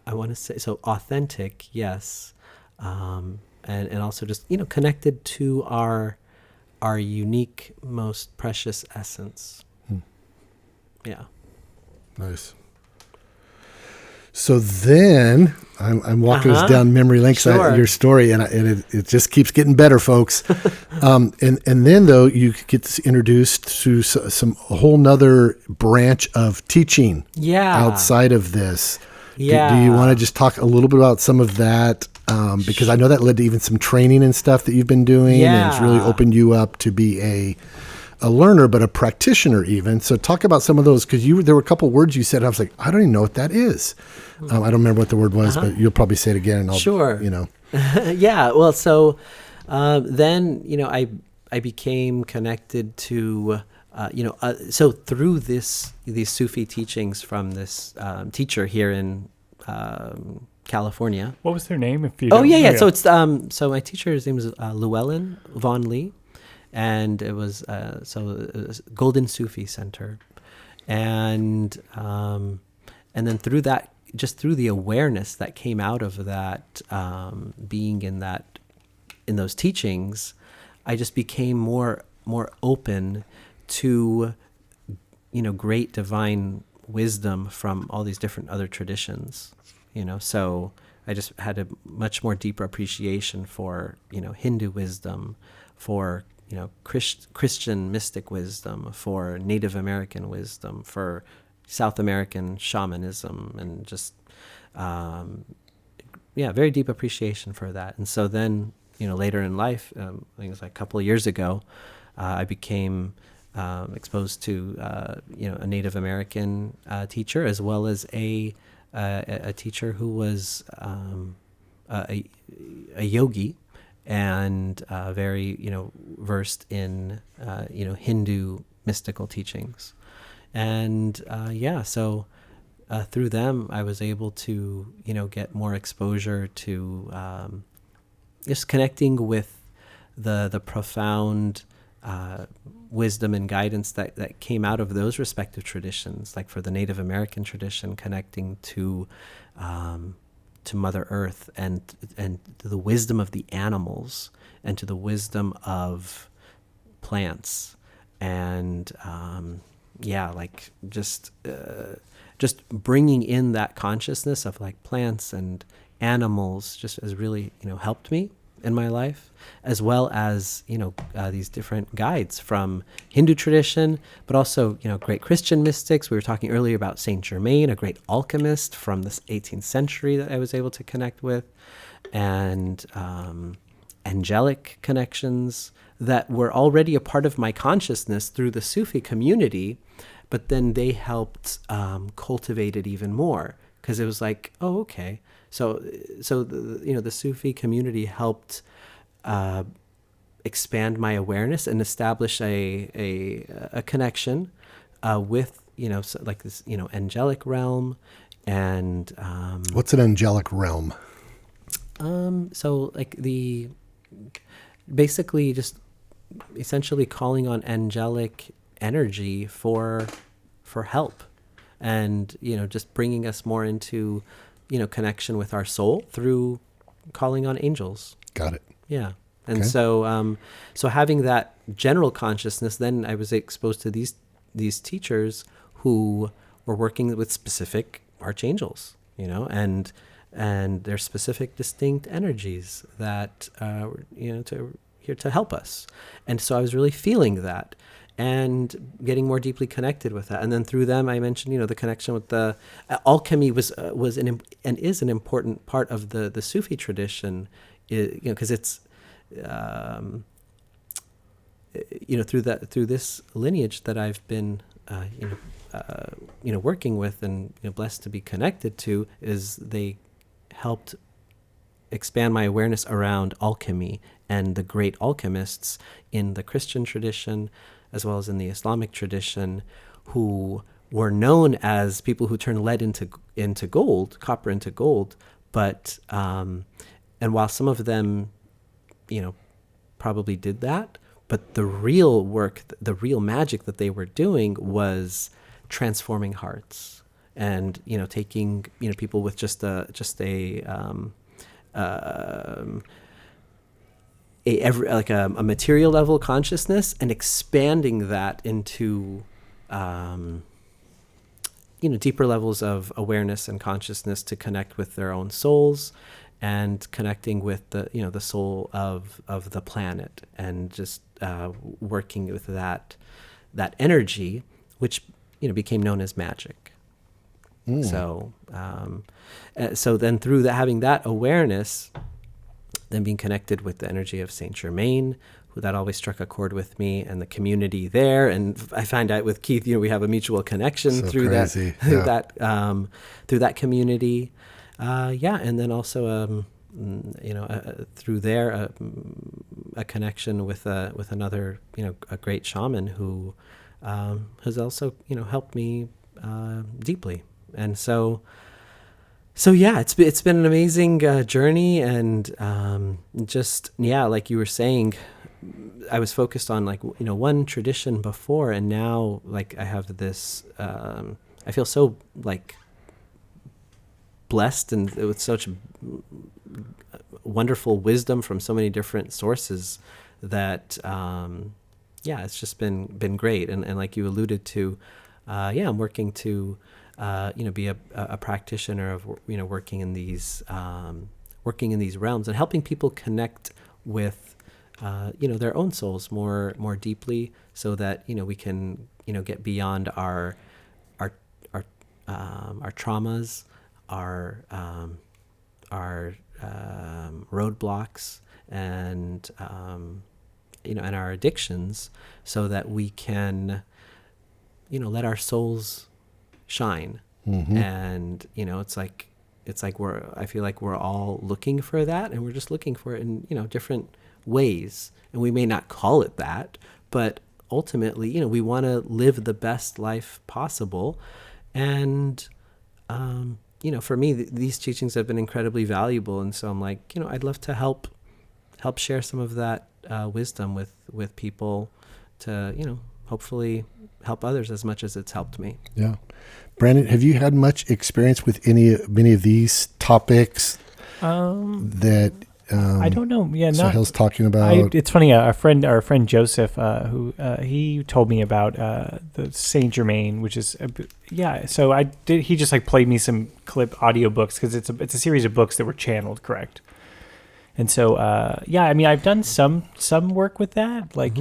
I want to say so authentic, yes, and also just connected to our unique, most precious essence. Yeah. Nice. So then I'm walking us down memory lane of your story, and it just keeps getting better, folks. And then though you get introduced to a whole nother branch of teaching. Yeah. Outside of this. Yeah. Do you want to just talk a little bit about some of that? Because I know that led to even some training and stuff that you've been doing, and it's really opened you up to be a learner, but a practitioner even. So talk about some of those, because there were a couple words you said, I was like, I don't even know what that is. I don't remember what the word was, but you'll probably say it again, and I'll, Sure. Yeah. Well, so then, I became connected to, so through these Sufi teachings from this teacher here in California. What was their name? So it's so my teacher's name was Llewellyn Von Lee, and it was Golden Sufi Center, and then through that, just through the awareness that came out of that, being in those teachings, I just became more open to great divine wisdom from all these different other traditions. So I just had a much more deeper appreciation for, Hindu wisdom, for, Christian mystic wisdom, for Native American wisdom, for South American shamanism, and just, very deep appreciation for that. And so then, later in life, I think it was like a couple of years ago, I became exposed to a Native American teacher, as well as a teacher who was a yogi and very versed in Hindu mystical teachings. And so through them I was able to get more exposure to just connecting with the profound wisdom and guidance that came out of those respective traditions. Like for the Native American tradition, connecting to Mother Earth and to the wisdom of the animals and to the wisdom of plants, and just bringing in that consciousness of like plants and animals just has really helped me in my life, as well as these different guides from Hindu tradition, but also great Christian mystics. We were talking earlier about Saint Germain, a great alchemist from the 18th century that I was able to connect with, and angelic connections that were already a part of my consciousness through the Sufi community, but then they helped cultivate it even more, because it was like, oh, okay. So the Sufi community helped expand my awareness and establish a connection with like this angelic realm. And what's an angelic realm? So like basically just essentially calling on angelic energy for help, and just bringing us more into connection with our soul through calling on angels. Got it. Yeah. And Okay. so having that general consciousness, then I was exposed to these teachers who were working with specific archangels, and their specific distinct energies that here to help us. And so I was really feeling that and getting more deeply connected with that. And then through them, I mentioned, the connection with the alchemy was and is an important part of the Sufi tradition, because it's, through this lineage that I've been, working with and blessed to be connected to, is they helped expand my awareness around alchemy and the great alchemists in the Christian tradition, as well as in the Islamic tradition, who were known as people who turned lead into gold, copper into gold. But and while some of them, probably did that, but the real work, the real magic that they were doing was transforming hearts, and taking people with just a material level consciousness and expanding that into deeper levels of awareness and consciousness to connect with their own souls, and connecting with the soul of the planet, and just working with that energy, which became known as magic. So then through having that awareness, then being connected with the energy of Saint Germain, who that always struck a chord with me, and the community there. And I find out with Keith, we have a mutual connection through crazy. through that community. And then also, through there, a connection with another, a great shaman who has also, helped me deeply. And so it's been an amazing journey, and like you were saying, I was focused on one tradition before, and now I have this. I feel so blessed, and with such wonderful wisdom from so many different sources that it's just been great. And like you alluded to, I'm working to be a practitioner of working in these realms and helping people connect with their own souls more deeply, so that we can get beyond our traumas, our roadblocks, and and our addictions, so that we can, let our souls shine. And it's like I feel like we're all looking for that, and we're just looking for it in different ways, and we may not call it that, but ultimately we want to live the best life possible. And for me, these teachings have been incredibly valuable, and so I'm like, I'd love to help share some of that wisdom with people to hopefully help others as much as it's helped me. Yeah. Brandon, have you had much experience with many of these topics that I don't know. Yeah, Sohail's talking about? It's funny. Our friend Joseph, who he told me about the Saint Germain, which is So he just like played me some clip audiobooks, because it's a series of books that were channeled, correct? And so I've done some work with that, like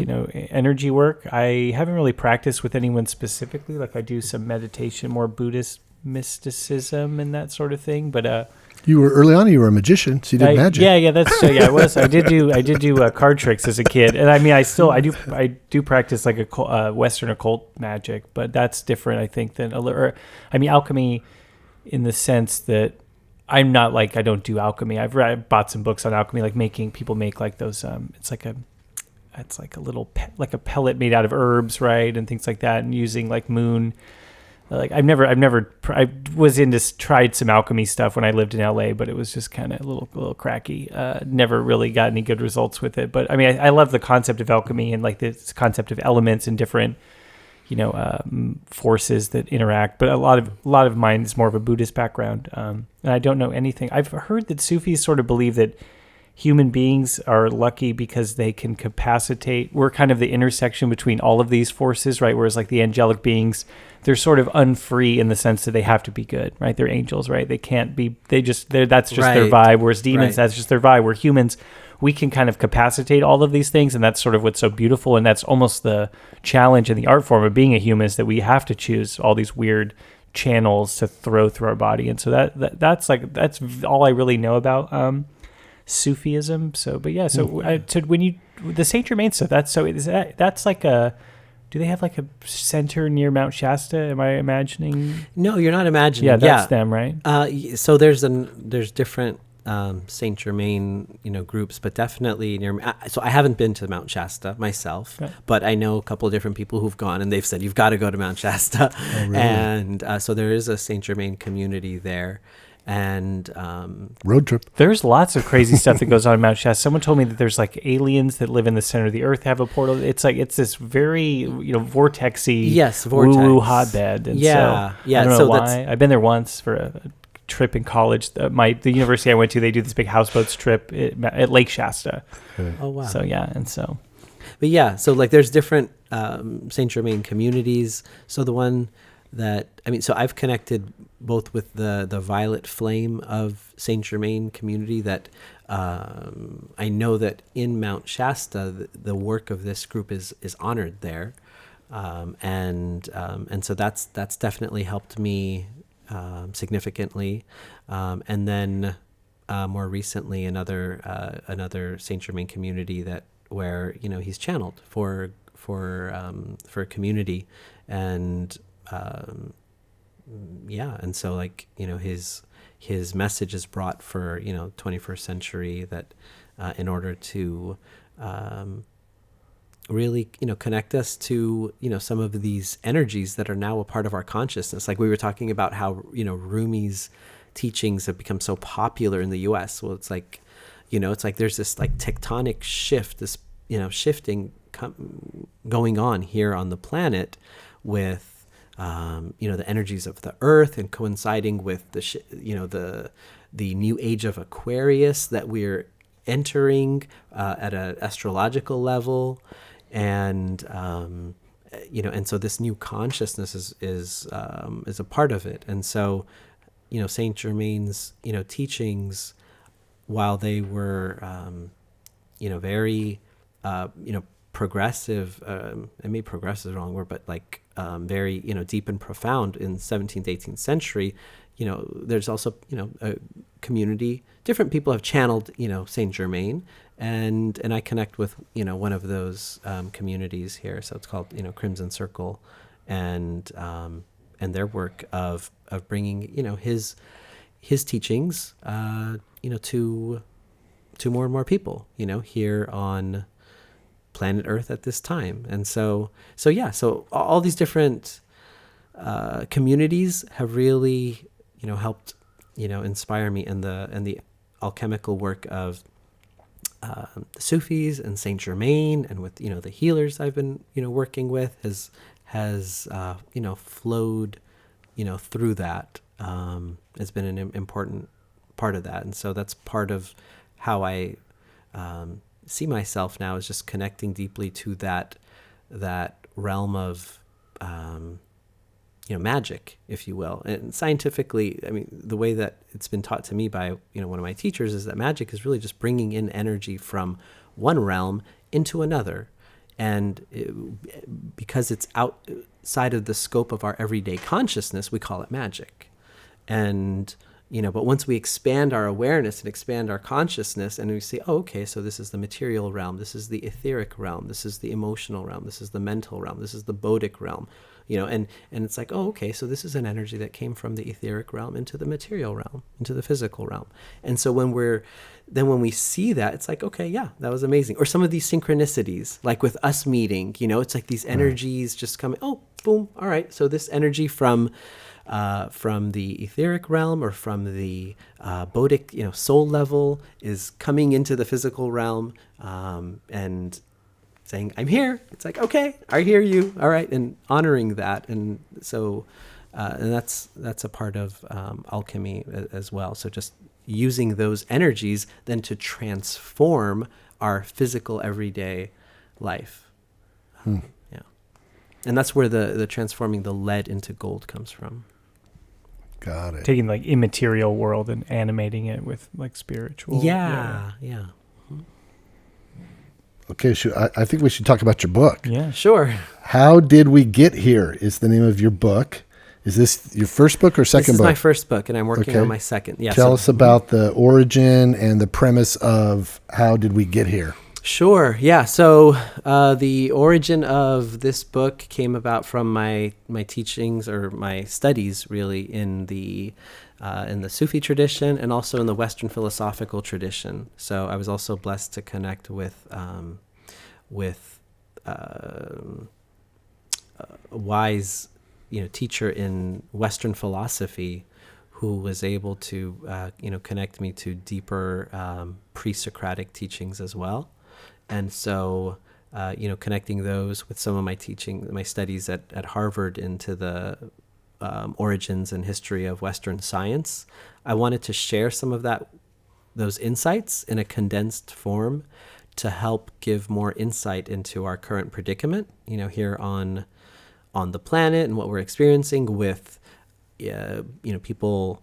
energy work. I haven't really practiced with anyone specifically. Like I do some meditation, more Buddhist mysticism and that sort of thing, but. You were early on. You were a magician, so you did magic. Yeah, that's I was. I did do card tricks as a kid, and I mean, I do practice like a Western occult magic, but that's different, I think, than alchemy, in the sense that I'm not like, I don't do alchemy. I bought some books on alchemy, like making people make like those. It's like a little like a pellet made out of herbs, right, and things like that, and using like moon. Like I was tried some alchemy stuff when I lived in LA, but it was just kind of a little cracky. Never really got any good results with it. But I mean, I love the concept of alchemy and like this concept of elements and different, forces that interact. But a lot of mine is more of a Buddhist background, and I don't know anything. I've heard that Sufis sort of believe that human beings are lucky because they can capacitate. We're kind of the intersection between all of these forces, right? Whereas like the angelic beings, they're sort of unfree in the sense that they have to be good, right? They're angels, right? They can't be, that's just their vibe. Whereas demons, that's just their vibe. We're humans, we can kind of capacitate all of these things. And that's sort of what's so beautiful. And that's almost the challenge in the art form of being a human, is that we have to choose all these weird channels to throw through our body. And so that's all I really know about, Sufism. So, but yeah, so when you, the Saint Germain stuff, that's like do they have like a center near Mount Shasta? Am I imagining? No, you're not imagining. Yeah, that's them, right? So there's different Saint Germain, groups, but definitely near. So I haven't been to Mount Shasta myself, but I know a couple of different people who've gone, and they've said you've got to go to Mount Shasta. Oh, really? And so there is a Saint Germain community there. And road trip. There's lots of crazy stuff that goes on in Mount Shasta. Someone told me that there's like aliens that live in the center of the earth, have a portal. It's this very vortexy, woo-woo hotbed. And I don't know why. I've been there once for a trip in college. The university I went to, they do this big houseboats trip at Lake Shasta. Okay. Oh wow! So like there's different Saint Germain communities. So the one so I've connected both with the Violet Flame of Saint Germain community that I know that in Mount Shasta, the work of this group is honored there. And so that's definitely helped me significantly. And then more recently, another Saint Germain community where he's channeled for community, and and so like his message is brought for 21st century, that in order to really connect us to some of these energies that are now a part of our consciousness. Like we were talking about how Rumi's teachings have become so popular in the US. Well, it's like there's this like tectonic shift, this shifting going on here on the planet with the energies of the earth, and coinciding with the new age of Aquarius that we're entering at an astrological level, and and so this new consciousness is a part of it. And so Saint Germain's teachings, while they were very progressive, I may progressive is the wrong word, but like very deep and profound in 17th, 18th century, there's also, a community. Different people have channeled, Saint Germain, and I connect with, one of those communities here. So it's called, Crimson Circle, and their work of bringing, his teachings, to more and more people, here on planet Earth at this time. And so all these different communities have really, helped, inspire me, and the alchemical work of the Sufis and Saint Germain, and with, the healers I've been, working with, has flowed, through that, has been an important part of that. And so that's part of how I see myself now, is just connecting deeply to that realm of magic, if you will. And scientifically, I mean, the way that it's been taught to me by one of my teachers is that magic is really just bringing in energy from one realm into another, and because it's outside of the scope of our everyday consciousness, we call it magic. And but once we expand our awareness and expand our consciousness, and we say, oh, okay, so this is the material realm, this is the etheric realm, this is the emotional realm, this is the mental realm, this is the bodic realm, and it's like, oh, okay, so this is an energy that came from the etheric realm into the material realm, into the physical realm. And so when we see that, it's like, okay, yeah, that was amazing. Or some of these synchronicities, like with us meeting, it's like these energies just coming, oh, boom, all right, so this energy from the etheric realm, or from the bodic, soul level, is coming into the physical realm, and saying, I'm here. It's like, okay, I hear you. All right. And honoring that. And so, and that's a part of alchemy as well. So just using those energies then to transform our physical everyday life. Yeah. And that's where the transforming the lead into gold comes from. Got it. Taking like immaterial world and animating it with like spiritual. Yeah. Okay, I think we should talk about your book. Yeah. Sure. How Did We Get Here is the name of your book. Is this your first book or second book? This is my first book, and I'm working on my second. Yeah. Tell us about the origin and the premise of How Did We Get Here? Sure. Yeah. So the origin of this book came about from my teachings, or my studies, really, in the Sufi tradition, and also in the Western philosophical tradition. So I was also blessed to connect with a wise, teacher in Western philosophy, who was able to connect me to deeper pre-Socratic teachings as well. And so, connecting those with some of my studies at Harvard into the origins and history of Western science, I wanted to share some of those insights in a condensed form to help give more insight into our current predicament, here on the planet, and what we're experiencing with, people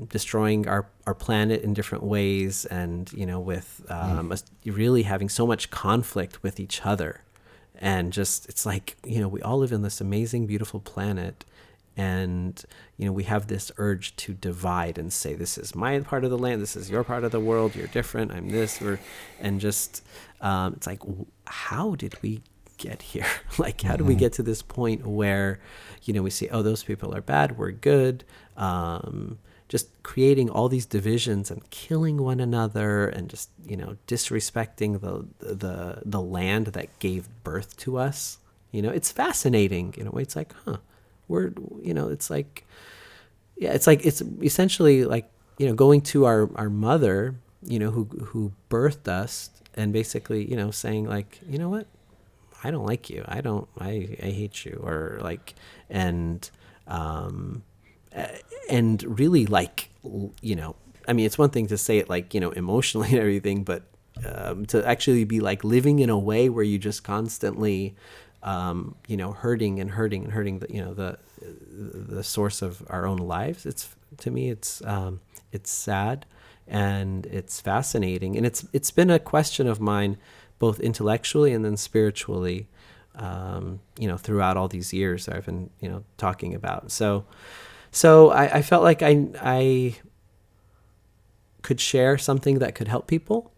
destroying our planet in different ways, and with us really having so much conflict with each other, and just, it's like, we all live in this amazing, beautiful planet, and we have this urge to divide and say, this is my part of the land, this is your part of the world, you're different, I'm this, and just it's like, how did we get here? Like, how do we get to this point where we say, oh, those people are bad, we're good, just creating all these divisions and killing one another, and just disrespecting the land that gave birth to us. It's fascinating in a way. It's like, it's like, yeah, it's essentially like, going to our mother, who birthed us, and basically, saying like, you know what, I don't like you. I hate you. Or like, and really, like, I mean, it's one thing to say it like, emotionally and everything, but to actually be like living in a way where you just constantly, hurting the source of our own lives. To me, it's sad, and it's fascinating. And it's been a question of mine, both intellectually and then throughout all these years that I've been, talking about. So So I felt like I could share something that could help people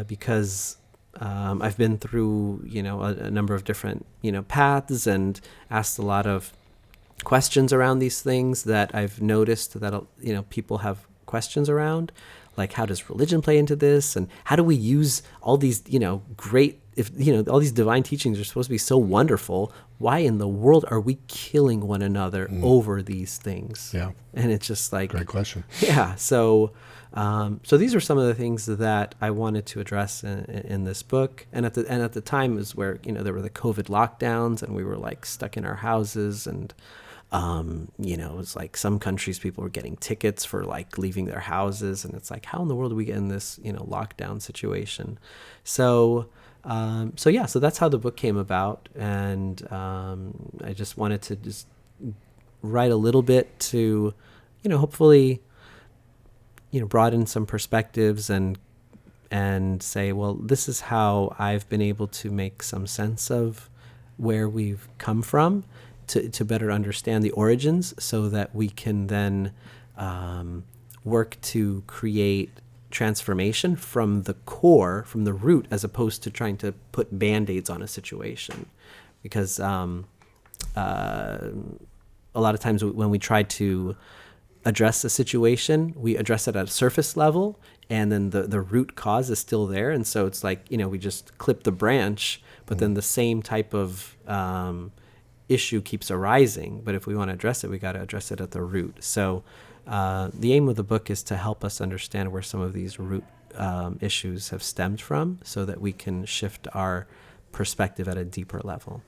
because I've been through, a number of different, paths and asked a lot of questions around these things that I've noticed that, people have questions around, like how does religion play into this? And how do we use all these, great, all these divine teachings are supposed to be so wonderful. Why in the world are we killing one another over these things? Yeah. And it's just like, Great question. Yeah. So these are some of the things that I wanted to address in this book. And at the time is where, there were the COVID lockdowns and we were like stuck in our houses and, it was like some countries people were getting tickets for like leaving their houses. And it's like, how in the world do we get in this, lockdown situation? So that's how the book came about. And I just wanted to just write a little bit to, hopefully, broaden some perspectives and say, well, this is how I've been able to make some sense of where we've come from to better understand the origins so that we can then work to create transformation from the core, from the root, as opposed to trying to put Band-Aids on a situation. Because a lot of times when we try to address a situation, we address it at a surface level, and then the root cause is still there. And so it's like, we just clip the branch, but then the same type of issue keeps arising. But if we want to address it, we got to address it at the root. So the aim of the book is to help us understand where some of these root issues have stemmed from so that we can shift our perspective at a deeper level.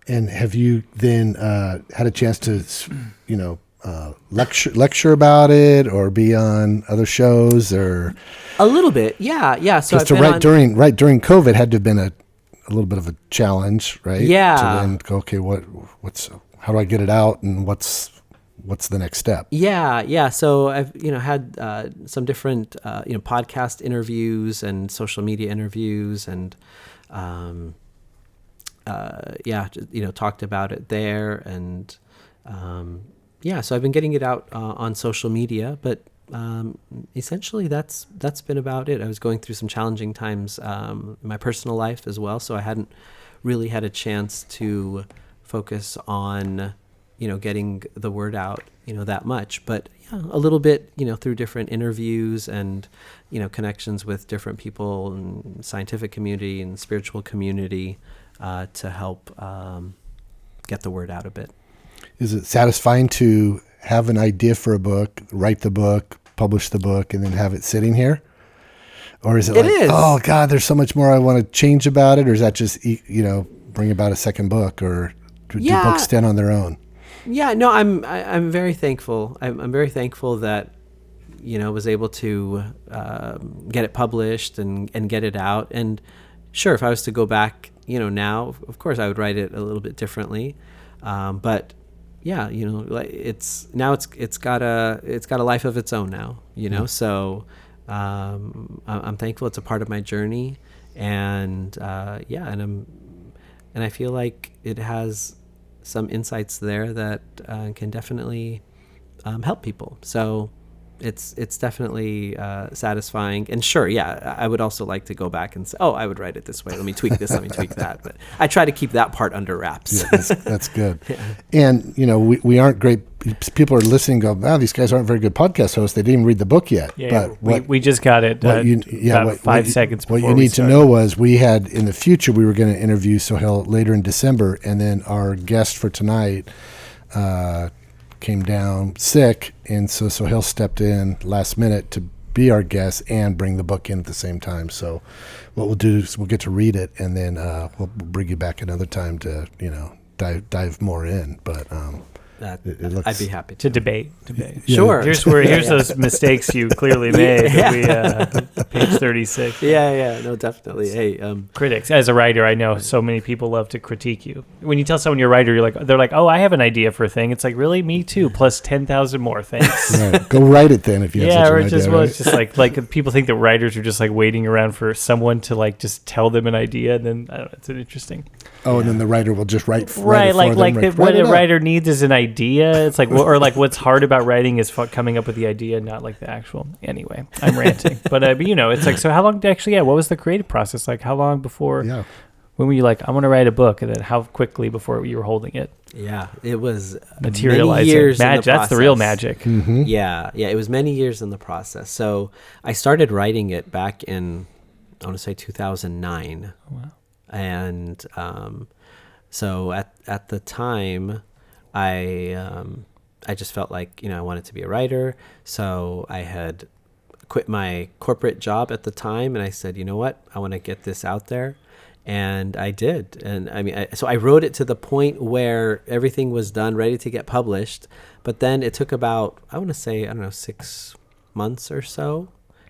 And have you then had a chance to, lecture about it or be on other shows or? A little bit, yeah. So during COVID had to have been a little bit of a challenge, right? Yeah. To then go, okay, how do I get it out, and what's the next step? Yeah. So I've had some different podcast interviews and social media interviews and talked about it there and so I've been getting it out on social media, but essentially that's been about it. I was going through some challenging times in my personal life as well, so I hadn't really had a chance to focus on getting the word out that much, but a little bit through different interviews and connections with different people in scientific community and spiritual community to help get the word out a bit. Is it satisfying to have an idea for a book, write the book, publish the book, and then have it sitting here? Or is it is. Oh God, there's so much more I want to change about it? Or is that just, bring about a second book, or do books stand on their own? Yeah, no, I'm very thankful. I'm very thankful that, was able to get it published and get it out. And sure, if I was to go back, now, of course I would write it a little bit differently. But yeah, it's got a life of its own now, so I'm thankful it's a part of my journey, and and I feel like it has some insights there that can definitely help people. So it's definitely satisfying. And sure, yeah, I would also like to go back and say, oh, I would write it this way. Let me tweak this. Let me tweak that. But I try to keep that part under wraps. Yeah, that's good. Yeah. And, we aren't great. People are listening and go, wow, these guys aren't very good podcast hosts. They didn't even read the book yet. Yeah, but we just got it about 5 seconds before. What you need to know was we had, in the future, we were going to interview Sohail later in December. And then our guest for tonight came down sick, and so Sohail stepped in last minute to be our guest and bring the book in at the same time. So what we'll do is we'll get to read it, and then we'll bring you back another time to dive more in. But it looks, I'd be happy to debate. Yeah. Sure. Here's those mistakes you clearly made. Page 36. Yeah. No, definitely. Hey, critics. As a writer, I know so many people love to critique you. When you tell someone you're a writer, they're like, oh, I have an idea for a thing. It's like, really? Me too. Plus 10,000 more. Thanks. Right. Go write it then if you have such an idea. Well, it's just like people think that writers are just like waiting around for someone to like just tell them an idea, and then I don't know, it's interesting. Oh, and then the writer will just write. Right, what a writer needs is an idea. idea. It's like, or like what's hard about writing is coming up with the idea, not like the actual. Anyway, I'm ranting, but it's like, so how long what was the creative process like? How long before? Yeah. When were you like, I want to write a book, and then how quickly before you were holding it? Yeah, it was Materializing. many years. That's the real magic. Mm-hmm. Yeah, it was many years in the process. So I started writing it back in, I want to say 2009. Oh, wow. And so at the time, I just felt like, I wanted to be a writer. So I had quit my corporate job at the time, and I said, you know what, I want to get this out there. And I did. And so I wrote it to the point where everything was done, ready to get published. But then it took about, I want to say, 6 months or so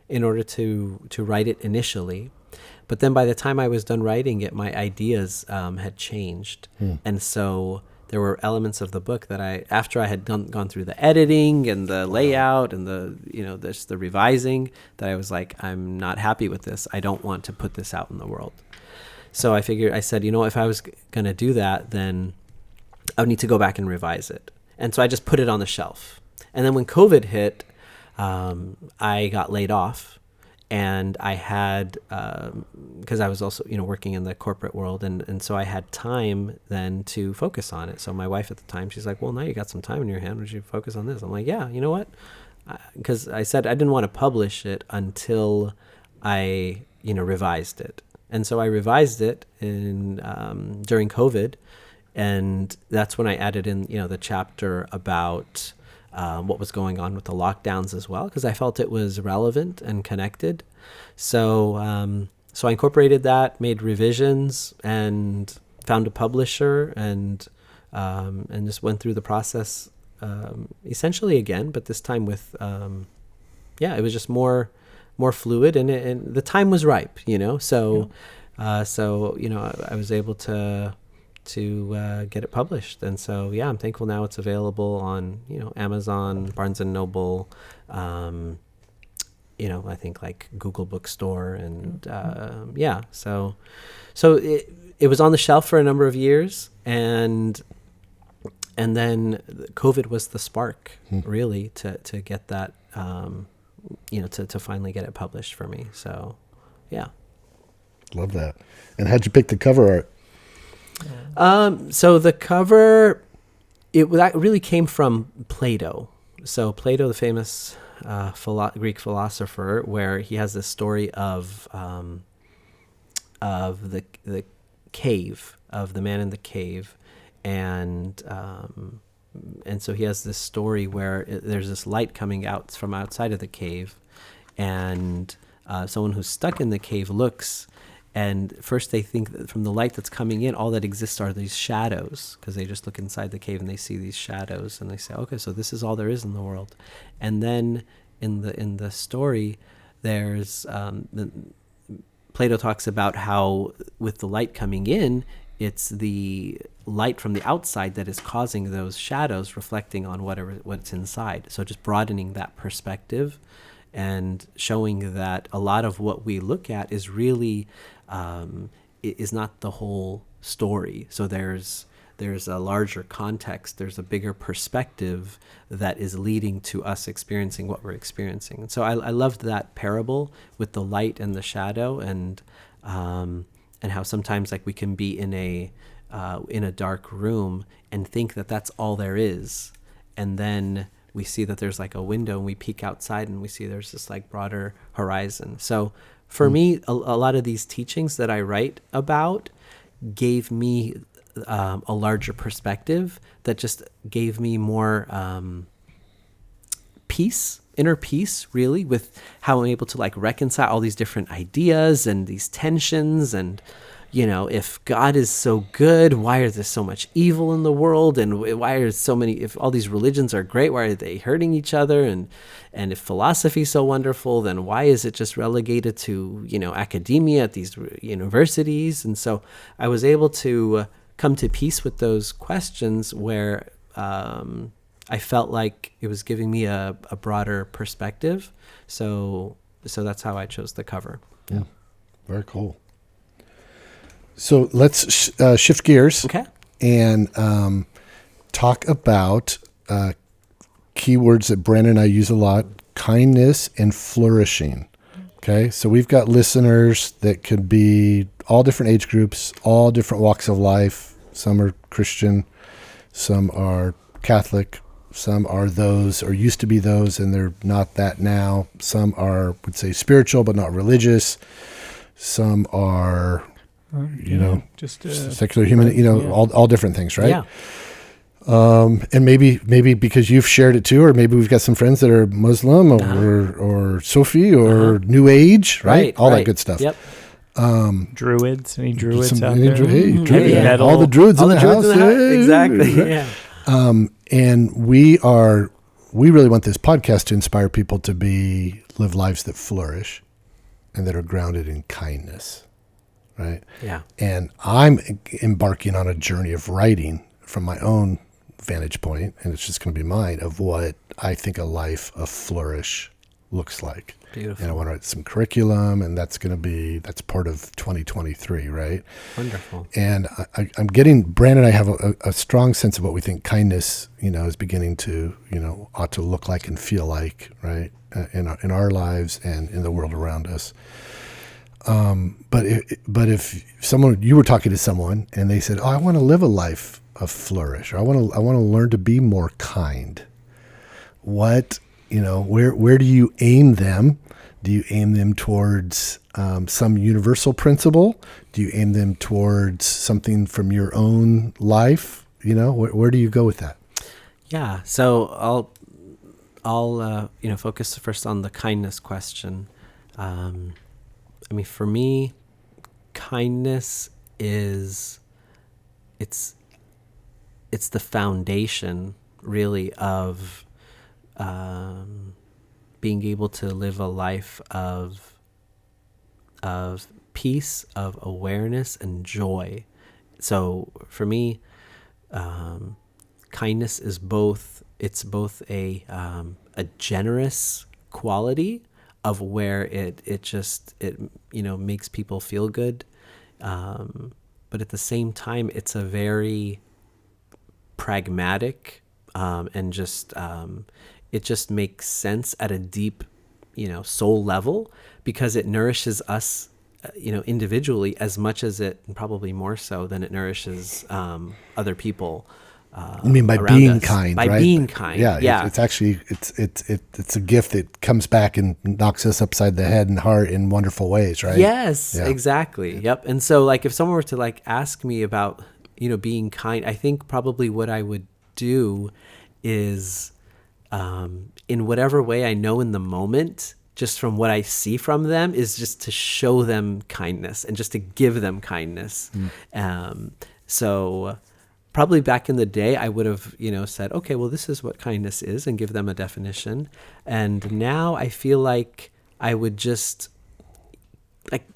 in order to write it initially. But then by the time I was done writing it, my ideas had changed. And so there were elements of the book that after I had gone through the editing and the layout and the revising, that I was like, I'm not happy with this. I don't want to put this out in the world. So I said, if I was going to do that, then I would need to go back and revise it. And so I just put it on the shelf. And then when COVID hit, I got laid off, and I had, because I was also, working in the corporate world. And so I had time then to focus on it. So my wife at the time, she's like, well, now you got some time in your hand. Would you focus on this? I'm like, yeah, you know what? Because I said I didn't want to publish it until I, revised it. And so I revised it during COVID, and that's when I added in, the chapter about what was going on with the lockdowns as well, because I felt it was relevant and connected. So so I incorporated that, made revisions, and found a publisher, and just went through the process essentially again, but this time with it was just more fluid, and the time was ripe, so I was able to get it published. And so I'm thankful now it's available on Amazon, Barnes and Noble, I think like Google Bookstore, and so it was on the shelf for a number of years, and then COVID was the spark really to get that to finally get it published for me. So, yeah. Love that. And how'd you pick the cover art? So the cover, that really came from Plato. So Plato, the famous Greek philosopher, where he has this story of the cave, of the man in the cave, and so he has this story where there's this light coming out from outside of the cave, and someone who's stuck in the cave looks, and first they think that from the light that's coming in, all that exists are these shadows, because they just look inside the cave and they see these shadows, and they say, okay, so this is all there is in the world. And then in the story, there's Plato talks about how with the light coming in, it's the light from the outside that is causing those shadows reflecting on what's inside. So just broadening that perspective and showing that a lot of what we look at is really is not the whole story. So there's a larger context, there's a bigger perspective that is leading to us experiencing what we're experiencing. And so I loved that parable with the light and the shadow, and how sometimes like we can be in a dark room and think that that's all there is, and then we see that there's like a window, and we peek outside and we see there's this like broader horizon. So for me, a lot of these teachings that I write about gave me a larger perspective that just gave me more peace, inner peace, really, with how I'm able to like reconcile all these different ideas and these tensions. And if God is so good, why is there so much evil in the world? And why are so many, if all these religions are great, why are they hurting each other? And if philosophy is so wonderful, then why is it just relegated to, academia at these universities? And so I was able to come to peace with those questions, where I felt like it was giving me a broader perspective. So that's how I chose the cover. Yeah, very cool. So let's shift gears. Okay. And talk about keywords that Brandon and I use a lot: kindness and flourishing. Okay, so we've got listeners that could be all different age groups, all different walks of life. Some are Christian, some are Catholic, some are those or used to be those and they're not that now. Some are, would say, spiritual but not religious. Some are, just secular human, all different things, right? Yeah. And maybe because you've shared it too, or maybe we've got some friends that are Muslim or Sufi or New Age, right? All that good stuff. Yep. Druids, any druids out Druid, there? yeah. All the druids in the house. Exactly. Yeah. And we really want this podcast to inspire people to live lives that flourish and that are grounded in kindness, right? Yeah. And I'm embarking on a journey of writing from my own vantage point, and it's just going to be mine, of what I think a life of flourish looks like. Beautiful. And I want to write some curriculum, and that's part of 2023, right? Wonderful. And I'm getting, Brandon and I have a strong sense of what we think kindness, is beginning to, ought to look like and feel like, right? In our lives and in the world around us. But if you were talking to someone and they said, "Oh, I want to live a life of flourish, or I want to learn to be more kind," what, where do you aim them? Do you aim them towards some universal principle? Do you aim them towards something from your own life? Where do you go with that? Yeah. So I'll focus first on the kindness question. For me, kindness is it's the foundation, really, of being able to live a life of peace, of awareness, and joy. So for me, kindness is both a generous quality of where it makes people feel good, but at the same time it's a very pragmatic and just it just makes sense at a deep soul level, because it nourishes us individually as much as it, and probably more so than it nourishes other people. I mean, by being kind, by right? being kind. Yeah. It's actually, it's a gift that comes back and knocks us upside the head and heart in wonderful ways, right? Yes, Yeah. exactly. Yep. And so if someone were to ask me about, being kind, I think probably what I would do is, in whatever way I know in the moment, just from what I see from them, is just to show them kindness and just to give them kindness. So probably back in the day, I would have, said, okay, well, this is what kindness is, and give them a definition. And now I feel like I would just,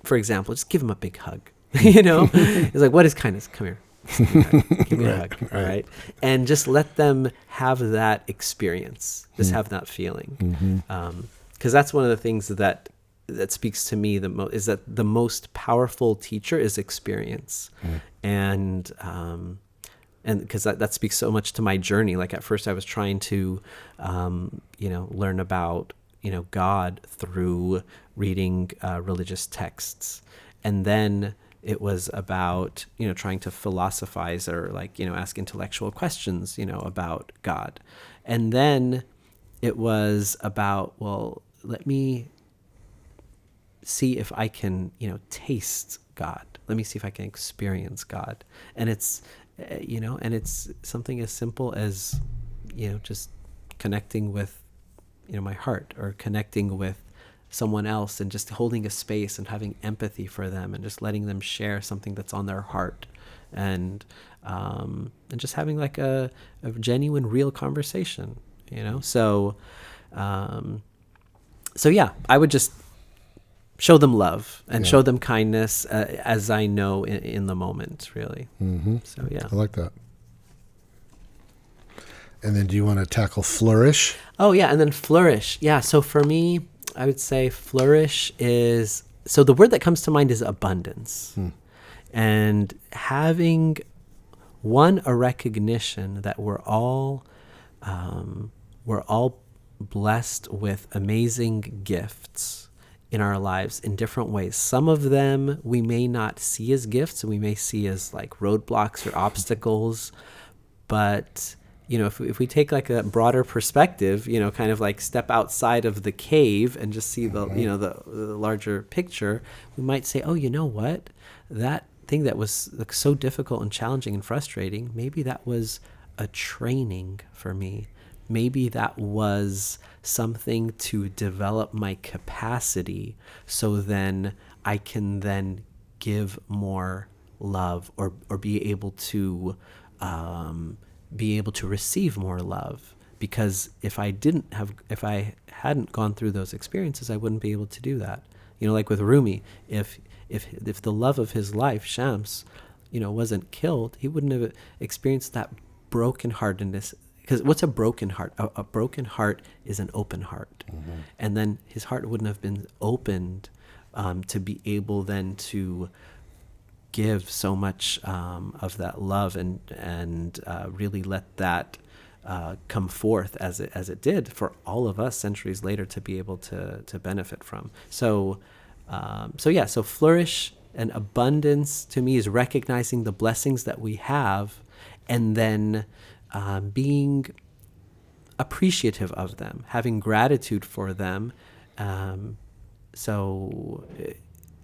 for example, just give them a big hug. It's like, what is kindness? Come here. Give me a hug. All right. And just let them have that experience, just have that feeling. Because that's one of the things that speaks to me the most, is that the most powerful teacher is experience. And because that speaks so much to my journey. At first I was trying to, learn about, God through reading religious texts. And then it was about, trying to philosophize or ask intellectual questions, about God. And then it was about, well, let me see if I can, taste God. Let me see if I can experience God. And it's, and it's something as simple as, just connecting with, my heart, or connecting with someone else and just holding a space and having empathy for them and just letting them share something that's on their heart, and just having a genuine, real conversation, So yeah, I would just show them love and show them kindness as I know in the moment, really. So yeah. I like that. And then do you want to tackle flourish? Oh yeah. And then flourish. Yeah. So for me, I would say flourish is, so the word that comes to mind is abundance. And having One, a recognition that we're all blessed with amazing gifts in our lives in different ways. Some of them we may not see as gifts, and we may see as like roadblocks or obstacles. But, if we take like a broader perspective, kind of like step outside of the cave and just see the larger picture, we might say, oh, you know what? That thing that was like so difficult and challenging and frustrating, maybe that was a training for me. Maybe that was something to develop my capacity, so then I can then give more love, or be able to receive more love. Because if I hadn't gone through those experiences, I wouldn't be able to do that. Like with Rumi, if the love of his life, Shams, wasn't killed, he wouldn't have experienced that brokenheartedness. Because what's a broken heart? A broken heart is an open heart. Mm-hmm. And then his heart wouldn't have been opened to be able then to give so much of that love and really let that come forth as it did for all of us centuries later to be able to benefit from. So flourish and abundance to me is recognizing the blessings that we have, and then being appreciative of them, having gratitude for them, so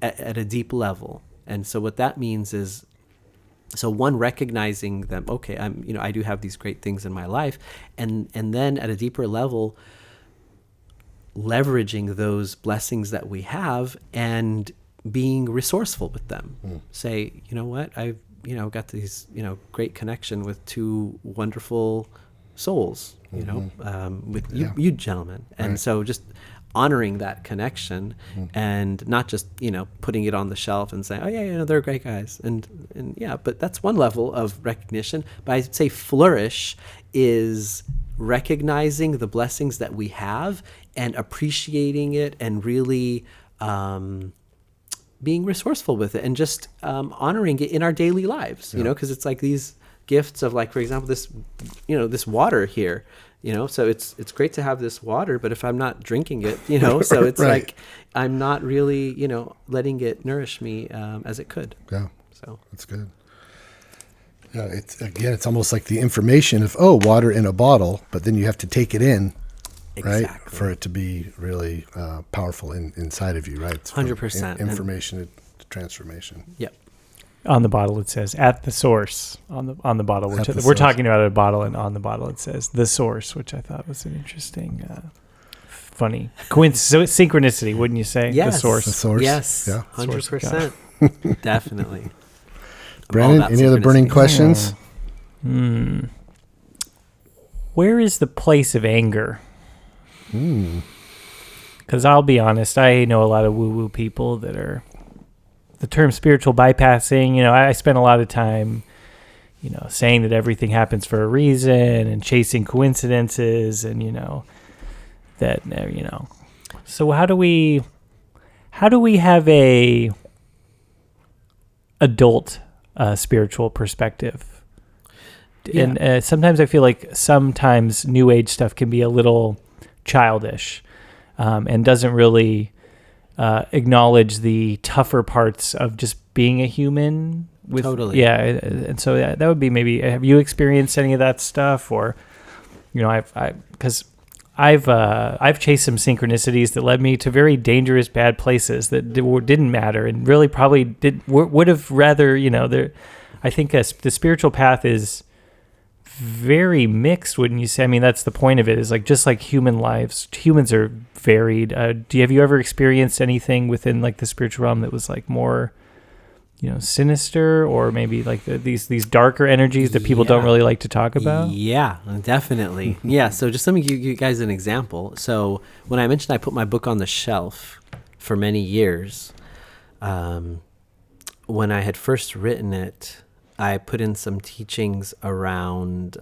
at a deep level. And so what that means is, so one, recognizing them, okay, I do have these great things in my life, and then at a deeper level, leveraging those blessings that we have and being resourceful with them. Say, you know what, I've got these, great connection with two wonderful souls, with you gentlemen. And right. So just honoring that connection, and not just, putting it on the shelf and saying, oh yeah, they're great guys. And yeah, but that's one level of recognition. But I'd say flourish is recognizing the blessings that we have and appreciating it, and really, being resourceful with it, and just honoring it in our daily lives, because it's like these gifts of, like, for example, this, this water here, so it's great to have this water, but if I'm not drinking it, so it's right. Like I'm not really, letting it nourish me as it could. Yeah. So that's good. Yeah. It's almost like the information of, water in a bottle, but then you have to take it in. Right, exactly. For it to be really powerful inside of you, right? 100%. Information to transformation. Yep. On the bottle it says "at the source." On the bottle, we're talking about a bottle, and on the bottle it says "the source," which I thought was an interesting, funny coincidence, synchronicity, wouldn't you say? Yes. The source. Yes. Yeah. 100%. Definitely. Brandon, any other burning questions? Where is the place of anger? Because I'll be honest, I know a lot of woo-woo people that are, the term spiritual bypassing, I spent a lot of time, saying that everything happens for a reason and chasing coincidences, and, that, So how do we have a adult spiritual perspective? Yeah. And sometimes I feel like sometimes New Age stuff can be a little childish, and doesn't really acknowledge the tougher parts of just being a human. Totally. Yeah, and so that would be maybe. Have you experienced any of that stuff, or because I've chased some synchronicities that led me to very dangerous, bad places that didn't matter, and really probably would have rather. I think the spiritual path is very mixed, wouldn't you say? I mean, that's the point of it, is like, just like human lives, humans are varied. Have you ever experienced anything within like the spiritual realm that was like more, sinister, or maybe like these darker energies that people don't really like to talk about? Yeah, definitely. Yeah. So just let me give you guys an example. So when I mentioned I put my book on the shelf for many years, when I had first written it, I put in some teachings around,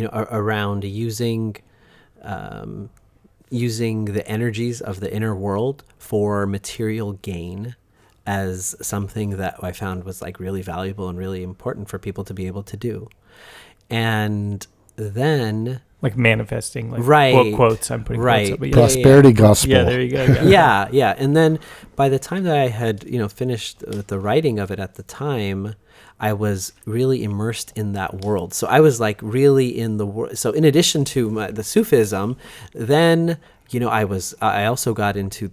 around using the energies of the inner world for material gain, as something that I found was like really valuable and really important for people to be able to do. And then like manifesting, like right, quotes. I'm putting right, quotes up, but prosperity gospel. Yeah, there you go. Yeah. And then by the time that I had, finished the writing of it at the time, I was really immersed in that world. So I was like really in the world. So in addition to the Sufism, then I also got into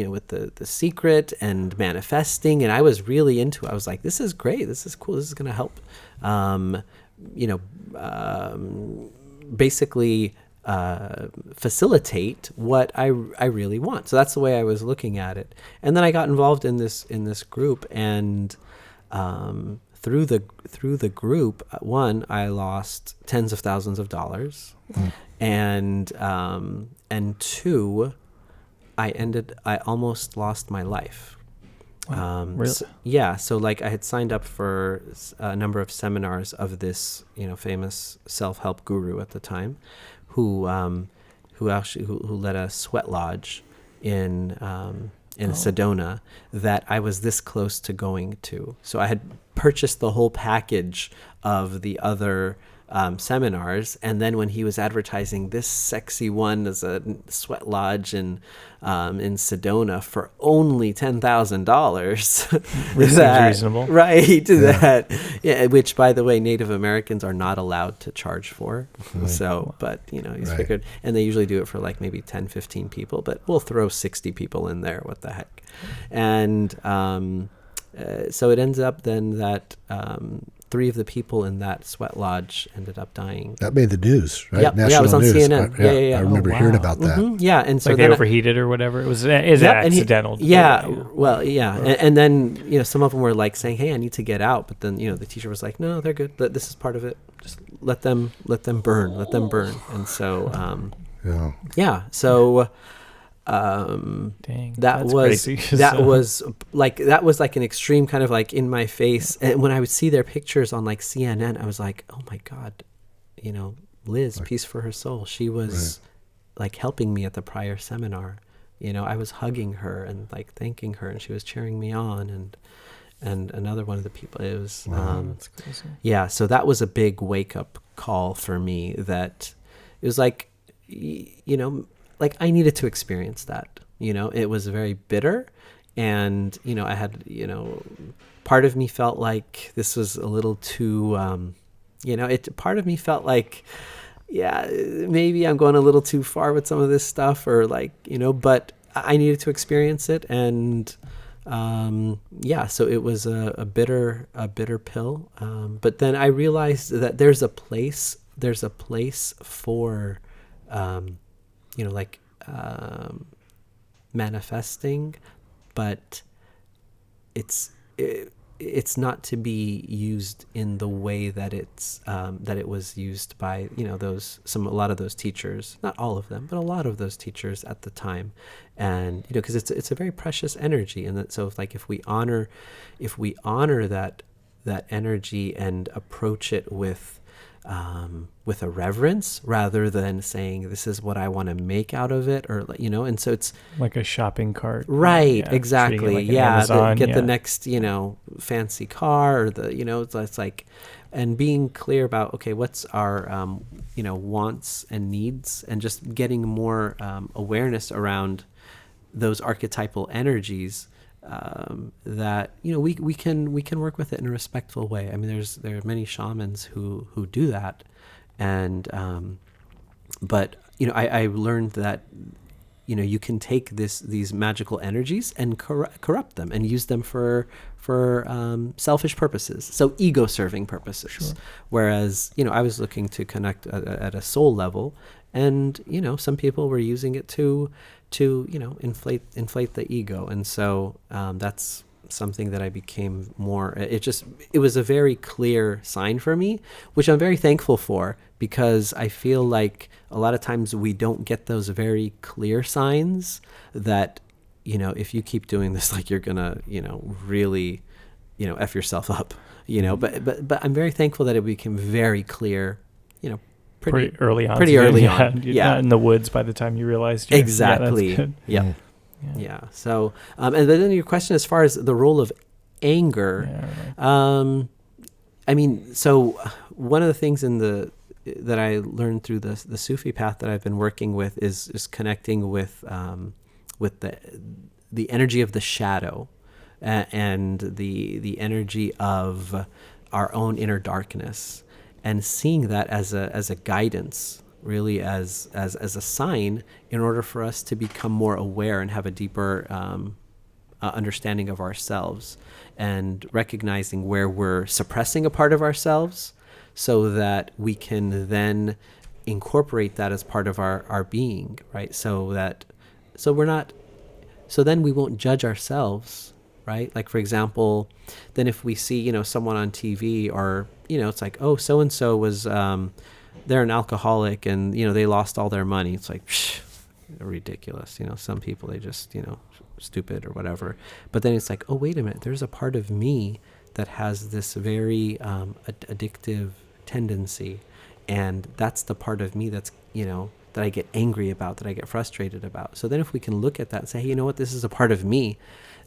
with the secret and manifesting, and I was really into it. I was like, this is great, this is cool, this is going to help basically facilitate what I really want. So that's the way I was looking at it. And then I got involved in this group, and through the group, one, I lost tens of thousands of dollars, and two, I almost lost my life. Really? So like I had signed up for a number of seminars of this, famous self-help guru at the time, who led a sweat lodge in Sedona that I was this close to going to. So I had purchased the whole package of the other seminars, and then when he was advertising this sexy one as a sweat lodge in Sedona for only $10,000, which seems reasonable, right? Yeah. Which, by the way, Native Americans are not allowed to charge for. Right. So, but he's figured, and they usually do it for like maybe 10, 15 people, but we'll throw 60 people in there. What the heck? And so it ends up then that 3 of the people in that sweat lodge ended up dying. That made the news, right? Yep. National it was on news. CNN. Yeah. I remember hearing about that. Mm-hmm. Yeah, and so like they overheated or whatever. It was accidental. And then some of them were like saying, "Hey, I need to get out," but then the teacher was like, "No, they're good. This is part of it. Just let them burn. Let them burn." And so, So. Dang, that was like an extreme kind of like in my face. And when I would see their pictures on like CNN, I was like, oh my God, Liz, peace for her soul. She was like helping me at the prior seminar. I was hugging her and like thanking her, and she was cheering me on. And another one of the people, it was, that's crazy. Yeah. So that was a big wake up call for me, that it was like, like I needed to experience that. It was very bitter, and I had part of me felt like this was a little too part of me felt like maybe I'm going a little too far with some of this stuff, or like but I needed to experience it. And so it was a bitter pill, but then I realized that there's a place for manifesting, but it's not to be used in the way that it was used by a lot of those teachers, not all of them, but a lot of those teachers at the time. And because it's a very precious energy, and that so if we honor that energy and approach it with a reverence, rather than saying this is what I want to make out of it, or and so it's like a shopping cart, right? Exactly. The next fancy car, or it's like, and being clear about, okay, what's our wants and needs, and just getting more awareness around those archetypal energies, that we can work with it in a respectful way. I mean, there are many shamans who do that, and but I learned that you can take these magical energies and corrupt them and use them for selfish purposes, so ego serving purposes. Sure. Whereas I was looking to connect at a soul level, and some people were using it to inflate the ego. And so that's something that I became more, it was a very clear sign for me, which I'm very thankful for, because I feel like a lot of times we don't get those very clear signs that if you keep doing this, like, you're gonna really F yourself up, but I'm very thankful that it became very clear pretty early on. Yeah, in the woods by the time you realized. Exactly. Yeah. Yeah. So, and then your question as far as the role of anger, I mean, so one of the things that I learned through the Sufi path that I've been working with is connecting with the energy of the shadow, and the energy of our own inner darkness, and seeing that as a guidance, really as a sign in order for us to become more aware and have a deeper understanding of ourselves, and recognizing where we're suppressing a part of ourselves, so that we can then incorporate that as part of our being, right? So then we won't judge ourselves, right? Like, for example, then if we see, someone on TV, or, it's like, oh, so-and-so was, they're an alcoholic, and, they lost all their money. It's like, psh, ridiculous. Some people, they just, stupid or whatever. But then it's like, oh, wait a minute, there's a part of me that has this very addictive tendency, and that's the part of me that's that I get angry about, that I get frustrated about. So then if we can look at that and say, hey, you know what, this is a part of me,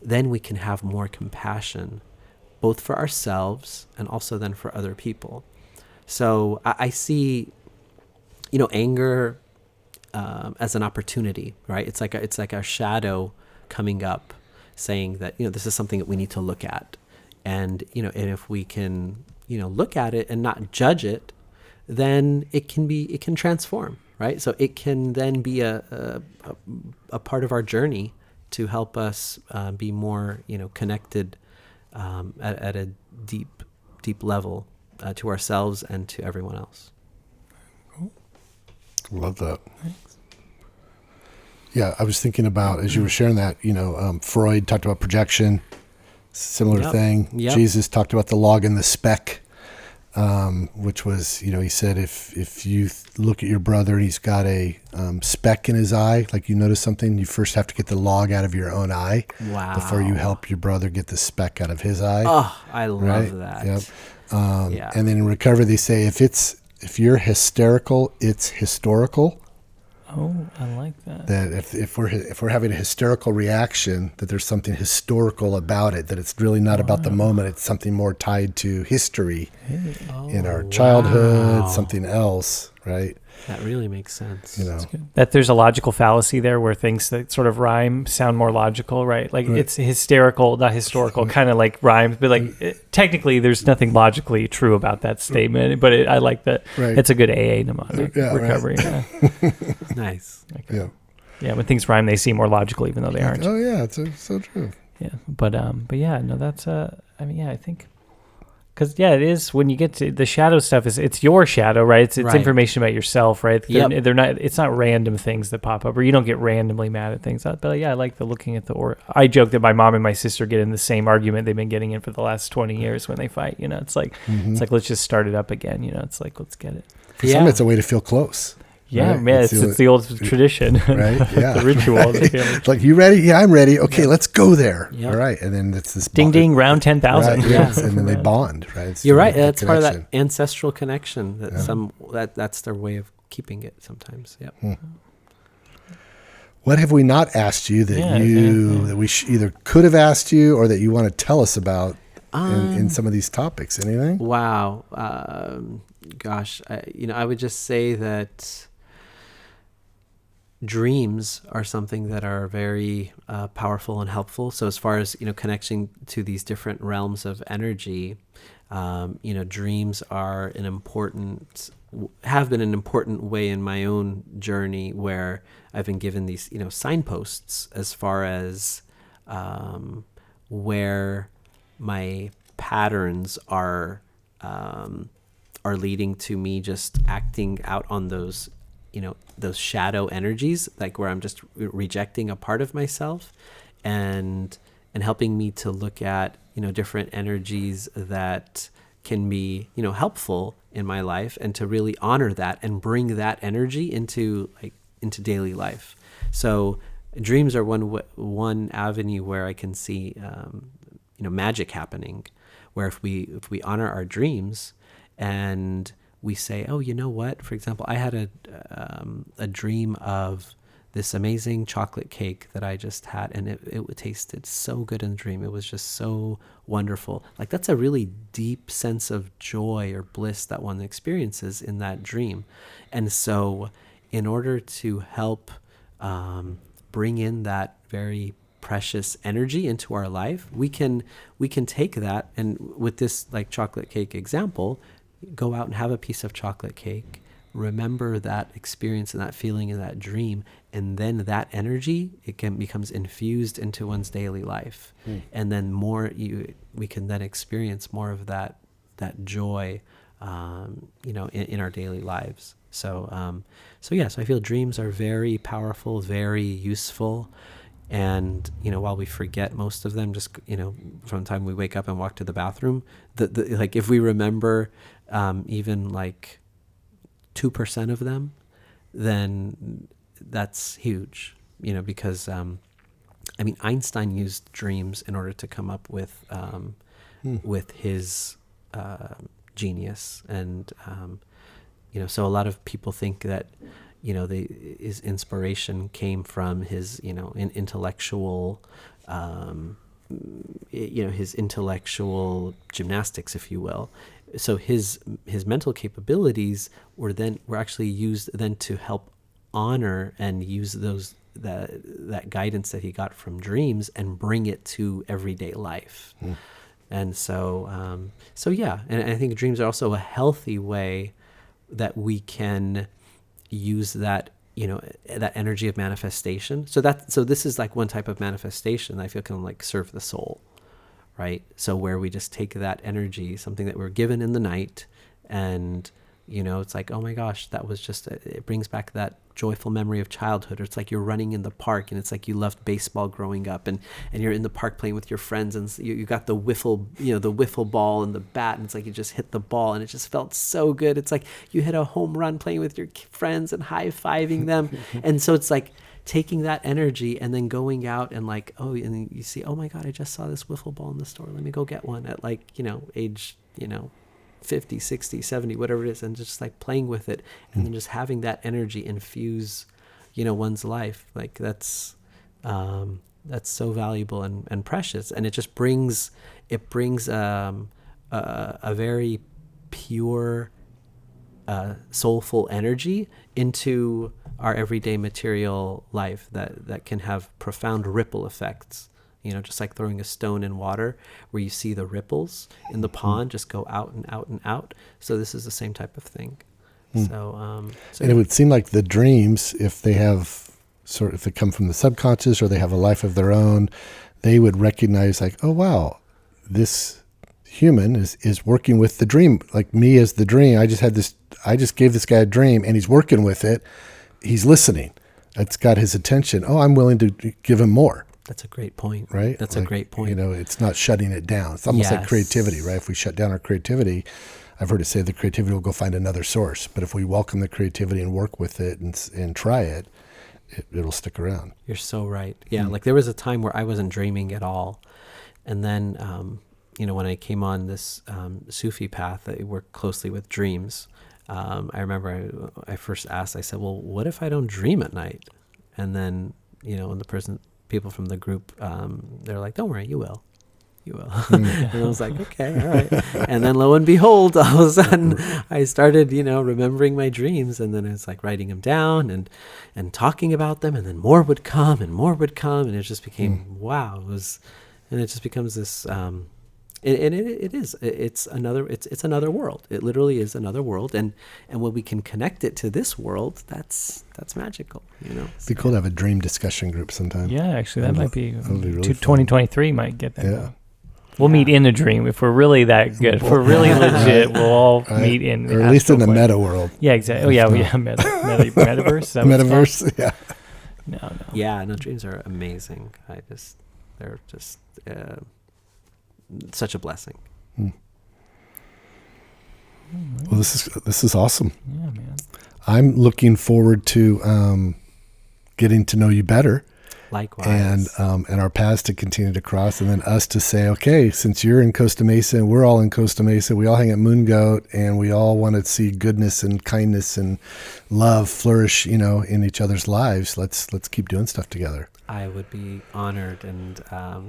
then we can have more compassion, both for ourselves and also then for other people. So I see anger as an opportunity, right? It's like a shadow coming up, saying that this is something that we need to look at, and and if we can look at it and not judge it, then it can transform, right? So it can then be a part of our journey to help us be more connected at a deep level to ourselves and to everyone else. Love that. Thanks. Yeah, I was thinking about, as you were sharing that, Freud talked about projection, similar thing. Yep. Jesus talked about the log and the speck, which was, he said, if you look at your brother and he's got a speck in his eye, like you notice something, you first have to get the log out of your own eye. Wow. Before you help your brother get the speck out of his eye. Oh, I love that. Yep. And then in recovery, they say, if you're hysterical, it's historical. Oh, I like that. That if we're having a hysterical reaction, that there's something historical about it, that it's really not about the moment, it's something more tied to history in our childhood, something else, right? That really makes sense. That there's a logical fallacy there, where things that sort of rhyme sound more logical, right? Like it's hysterical, not historical, kind of like rhymes, but technically there's nothing logically true about that statement. But I like that. Right. It's a good AA mnemonic, recovery. Right. Yeah. Nice. Yeah. Yeah. When things rhyme, they seem more logical, even though they aren't. Oh yeah, it's so true. Yeah, but yeah, no, that's I think. Because it is, when you get to the shadow stuff, it's your shadow, right? It's right. information about yourself, right? Yep. They're not. It's not random things that pop up, or you don't get randomly mad at things. But I like the looking at I joke that my mom and my sister get in the same argument they've been getting in for the last 20 years when they fight. It's like it's like, let's just start it up again. It's like, let's get it. For some, it's a way to feel close. Yeah, right? man, it's the old tradition, right? Yeah, the ritual. Right. It's like, you ready? Yeah, I'm ready. Okay, let's go there. Yep. All right, and then it's this ding ding round 10,000. Right, yes, and then they bond. Right, it's you're right. That's part of that ancestral connection. That's their way of keeping it. Sometimes. Yep. What have we not asked you that that we either could have asked you, or that you want to tell us about in some of these topics? Anything? Wow. Gosh, I would just say that dreams are something that are very powerful and helpful. So as far as connecting to these different realms of energy, dreams are have been an important way in my own journey, where I've been given these signposts as far as where my patterns are leading to me just acting out on those those shadow energies, like where I'm just rejecting a part of myself, and helping me to look at different energies that can be helpful in my life, and to really honor that and bring that energy into daily life. So dreams are one avenue where I can see magic happening, where if we honor our dreams and we say, oh, you know what? For example, I had a dream of this amazing chocolate cake that I just had, and it tasted so good in the dream. It was just so wonderful. Like, that's a really deep sense of joy or bliss that one experiences in that dream. And so in order to help bring in that very precious energy into our life, we can take that, and with this like chocolate cake example, go out and have a piece of chocolate cake, remember that experience and that feeling in that dream, and then that energy, becomes infused into one's daily life. And then we can then experience more of that joy, in our daily lives. So I feel dreams are very powerful, very useful. And, while we forget most of them, just, from the time we wake up and walk to the bathroom, like if we remember even like 2% of them, then that's huge, because, Einstein used dreams in order to come up with his genius. And, so a lot of people think that, his inspiration came from his, intellectual, his intellectual gymnastics, if you will. So his mental capabilities were actually used then to help honor and use that guidance that he got from dreams and bring it to everyday life. And so and I think dreams are also a healthy way that we can use that, that energy of manifestation. So this is like one type of manifestation I feel can like serve the soul, right? So where we just take that energy, something that we're given in the night, and it's like, oh my gosh, that was just it brings back that joyful memory of childhood. Or it's like you're running in the park, and it's like you loved baseball growing up, and you're in the park playing with your friends, and you got the wiffle ball and the bat, and it's like you just hit the ball, and it just felt so good. It's like you hit a home run playing with your friends and high-fiving them. And so it's like taking that energy and then going out and like, and then you see, oh my God, I just saw this wiffle ball in the store. Let me go get one at like, age, 50, 60, 70, whatever it is, and just like playing with it, and then just having that energy infuse, one's life. Like that's so valuable and precious. And it just brings a very pure, soulful energy into our everyday material life that can have profound ripple effects. Just like throwing a stone in water, where you see the ripples in the pond just go out and out and out. So this is the same type of thing. So and it would seem like the dreams, if they come from the subconscious or they have a life of their own, they would recognize like, oh wow, this human is working with the dream, like me as the dream. I just gave this guy a dream, and he's working with it. He's listening. It's got his attention. Oh, I'm willing to give him more. That's a great point. Right? That's a great point. It's not shutting it down. It's almost like creativity, right? If we shut down our creativity, I've heard it say the creativity will go find another source. But if we welcome the creativity and work with it and try it, it'll stick around. You're so right. Yeah, like there was a time where I wasn't dreaming at all. And then, when I came on this Sufi path, I worked closely with dreams. I remember I first asked, I said, well, what if I don't dream at night? And then, when people from the group, they're like, don't worry, you will. And I was like, okay, all right. And then lo and behold, all of a sudden I started, remembering my dreams, and then I was like writing them down and talking about them, and then more would come, and it just became, wow. And it just becomes this, it's another world. It literally is another world. And when we can connect it to this world, that's magical, It'd be cool to have a dream discussion group sometime. Yeah, actually, that might be really 2023 might get that. Yeah. We'll meet in a dream if we're really that good. If we're really legit, we'll all meet in, or at least in the meta world. Yeah, exactly. Oh yeah, metaverse. Metaverse. Yeah. No. Yeah, no. Dreams are amazing. They're just such a blessing. Well, this is awesome. Yeah, man. I'm looking forward to getting to know you better Likewise. And our paths to continue to cross, and then us to say, okay, since you're in Costa Mesa and we're all in Costa Mesa, we all hang at Moon Goat, and we all want to see goodness and kindness and love flourish, in each other's lives. Let's keep doing stuff together. I would be honored and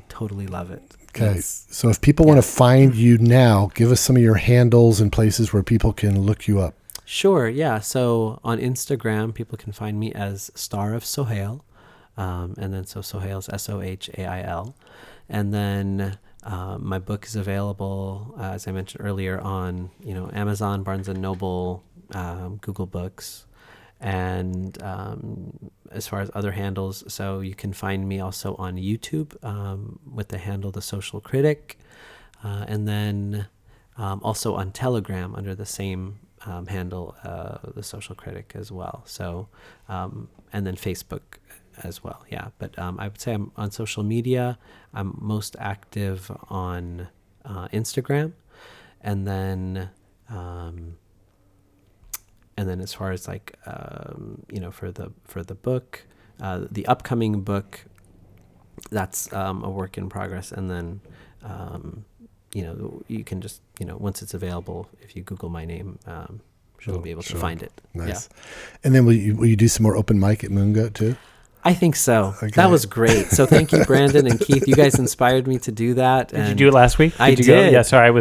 totally love it. Okay, Yes. so if people want to find you now, give us some of your handles and places where people can look you up. Sure, yeah. So on Instagram, people can find me as Star of Sohail. And then Sohail's Sohail. And then my book is available, as I mentioned earlier, on Amazon, Barnes & Noble, Google Books. And as far as other handles, so you can find me also on YouTube with the handle The Social Critic. And then also on Telegram under the same handle, The Social Critic as well. So, and then Facebook as well. Yeah. But I would say I'm on social media. I'm most active on Instagram. And then as far as for the book, the upcoming book, that's a work in progress. And then, you can just, once it's available, if you Google my name, you'll be able to find it. Nice. Yeah. And then will you do some more open mic at Moon Goat too? I think so. Okay. That was great. So thank you, Brandon and Keith. You guys inspired me to do that. Did you do it last week? I did. did. Go? Yeah, sorry. I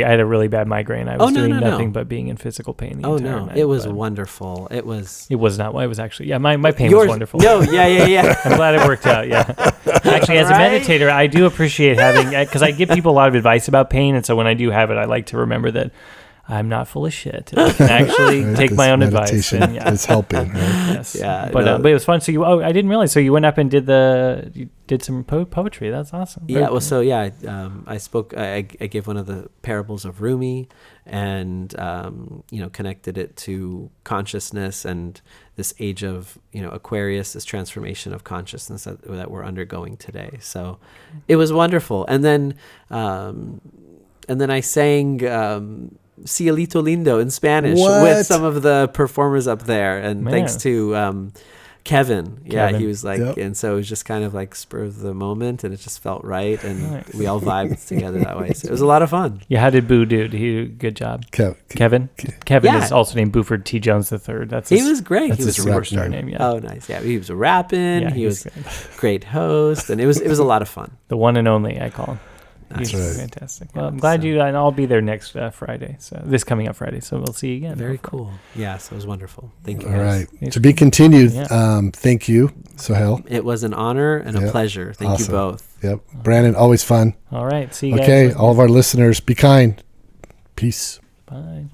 had a really bad migraine. I was doing nothing no. but being in physical pain the entire night. It was wonderful. It was not. It was actually, my pain was wonderful. No, yeah. I'm glad it worked out, yeah. Actually, as a meditator, I do appreciate having, because I give people a lot of advice about pain, and so when I do have it, I like to remember that I'm not full of shit. I can actually take my own advice. And, it's helping, right? Yes. Yeah. But it was fun. So I didn't realize. So you went up and did some poetry. That's awesome. Yeah. Well, so yeah, I spoke. I gave one of the parables of Rumi, and connected it to consciousness and this age of Aquarius, this transformation of consciousness that we're undergoing today. So it was wonderful. And then I sang. Cielito Lindo in Spanish with some of the performers up there, and thanks to Kevin. Yeah, he was like, and so it was just kind of like spur of the moment, and it just felt right, and we all vibed together that way. So it was a lot of fun. Yeah, how did Boo do? He did a good job. Kevin is also named Buford T. Jones III. He was great. He was a superstar name. Yeah. Oh, nice. Yeah, he was rapping. Yeah, he was a great host, and it was a lot of fun. The one and only, I call him. That's right. Fantastic. Well, I'm glad and I'll be there next Friday. So this coming up Friday. So we'll see you again. Very cool. Yeah, so it was wonderful. Thank you. All right. To be continued. Yeah. Thank you, Sohail. It was an honor and a pleasure. Thank you both. Yep. Brandon, always fun. All right. See you guys. Okay. All of our listeners, be kind. Peace. Bye.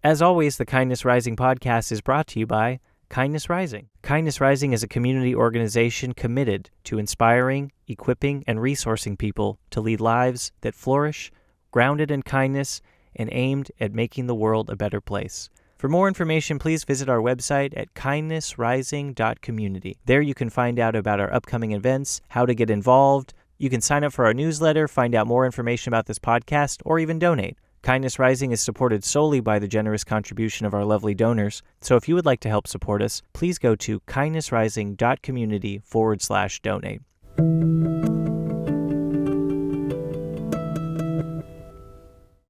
As always, the Kindness Rising podcast is brought to you by Kindness Rising. Kindness Rising is a community organization committed to inspiring, equipping, and resourcing people to lead lives that flourish, grounded in kindness, and aimed at making the world a better place. For more information, please visit our website at kindnessrising.community. There you can find out about our upcoming events, how to get involved. You can sign up for our newsletter, find out more information about this podcast, or even donate. Kindness Rising is supported solely by the generous contribution of our lovely donors. So if you would like to help support us, please go to kindnessrising.community/donate.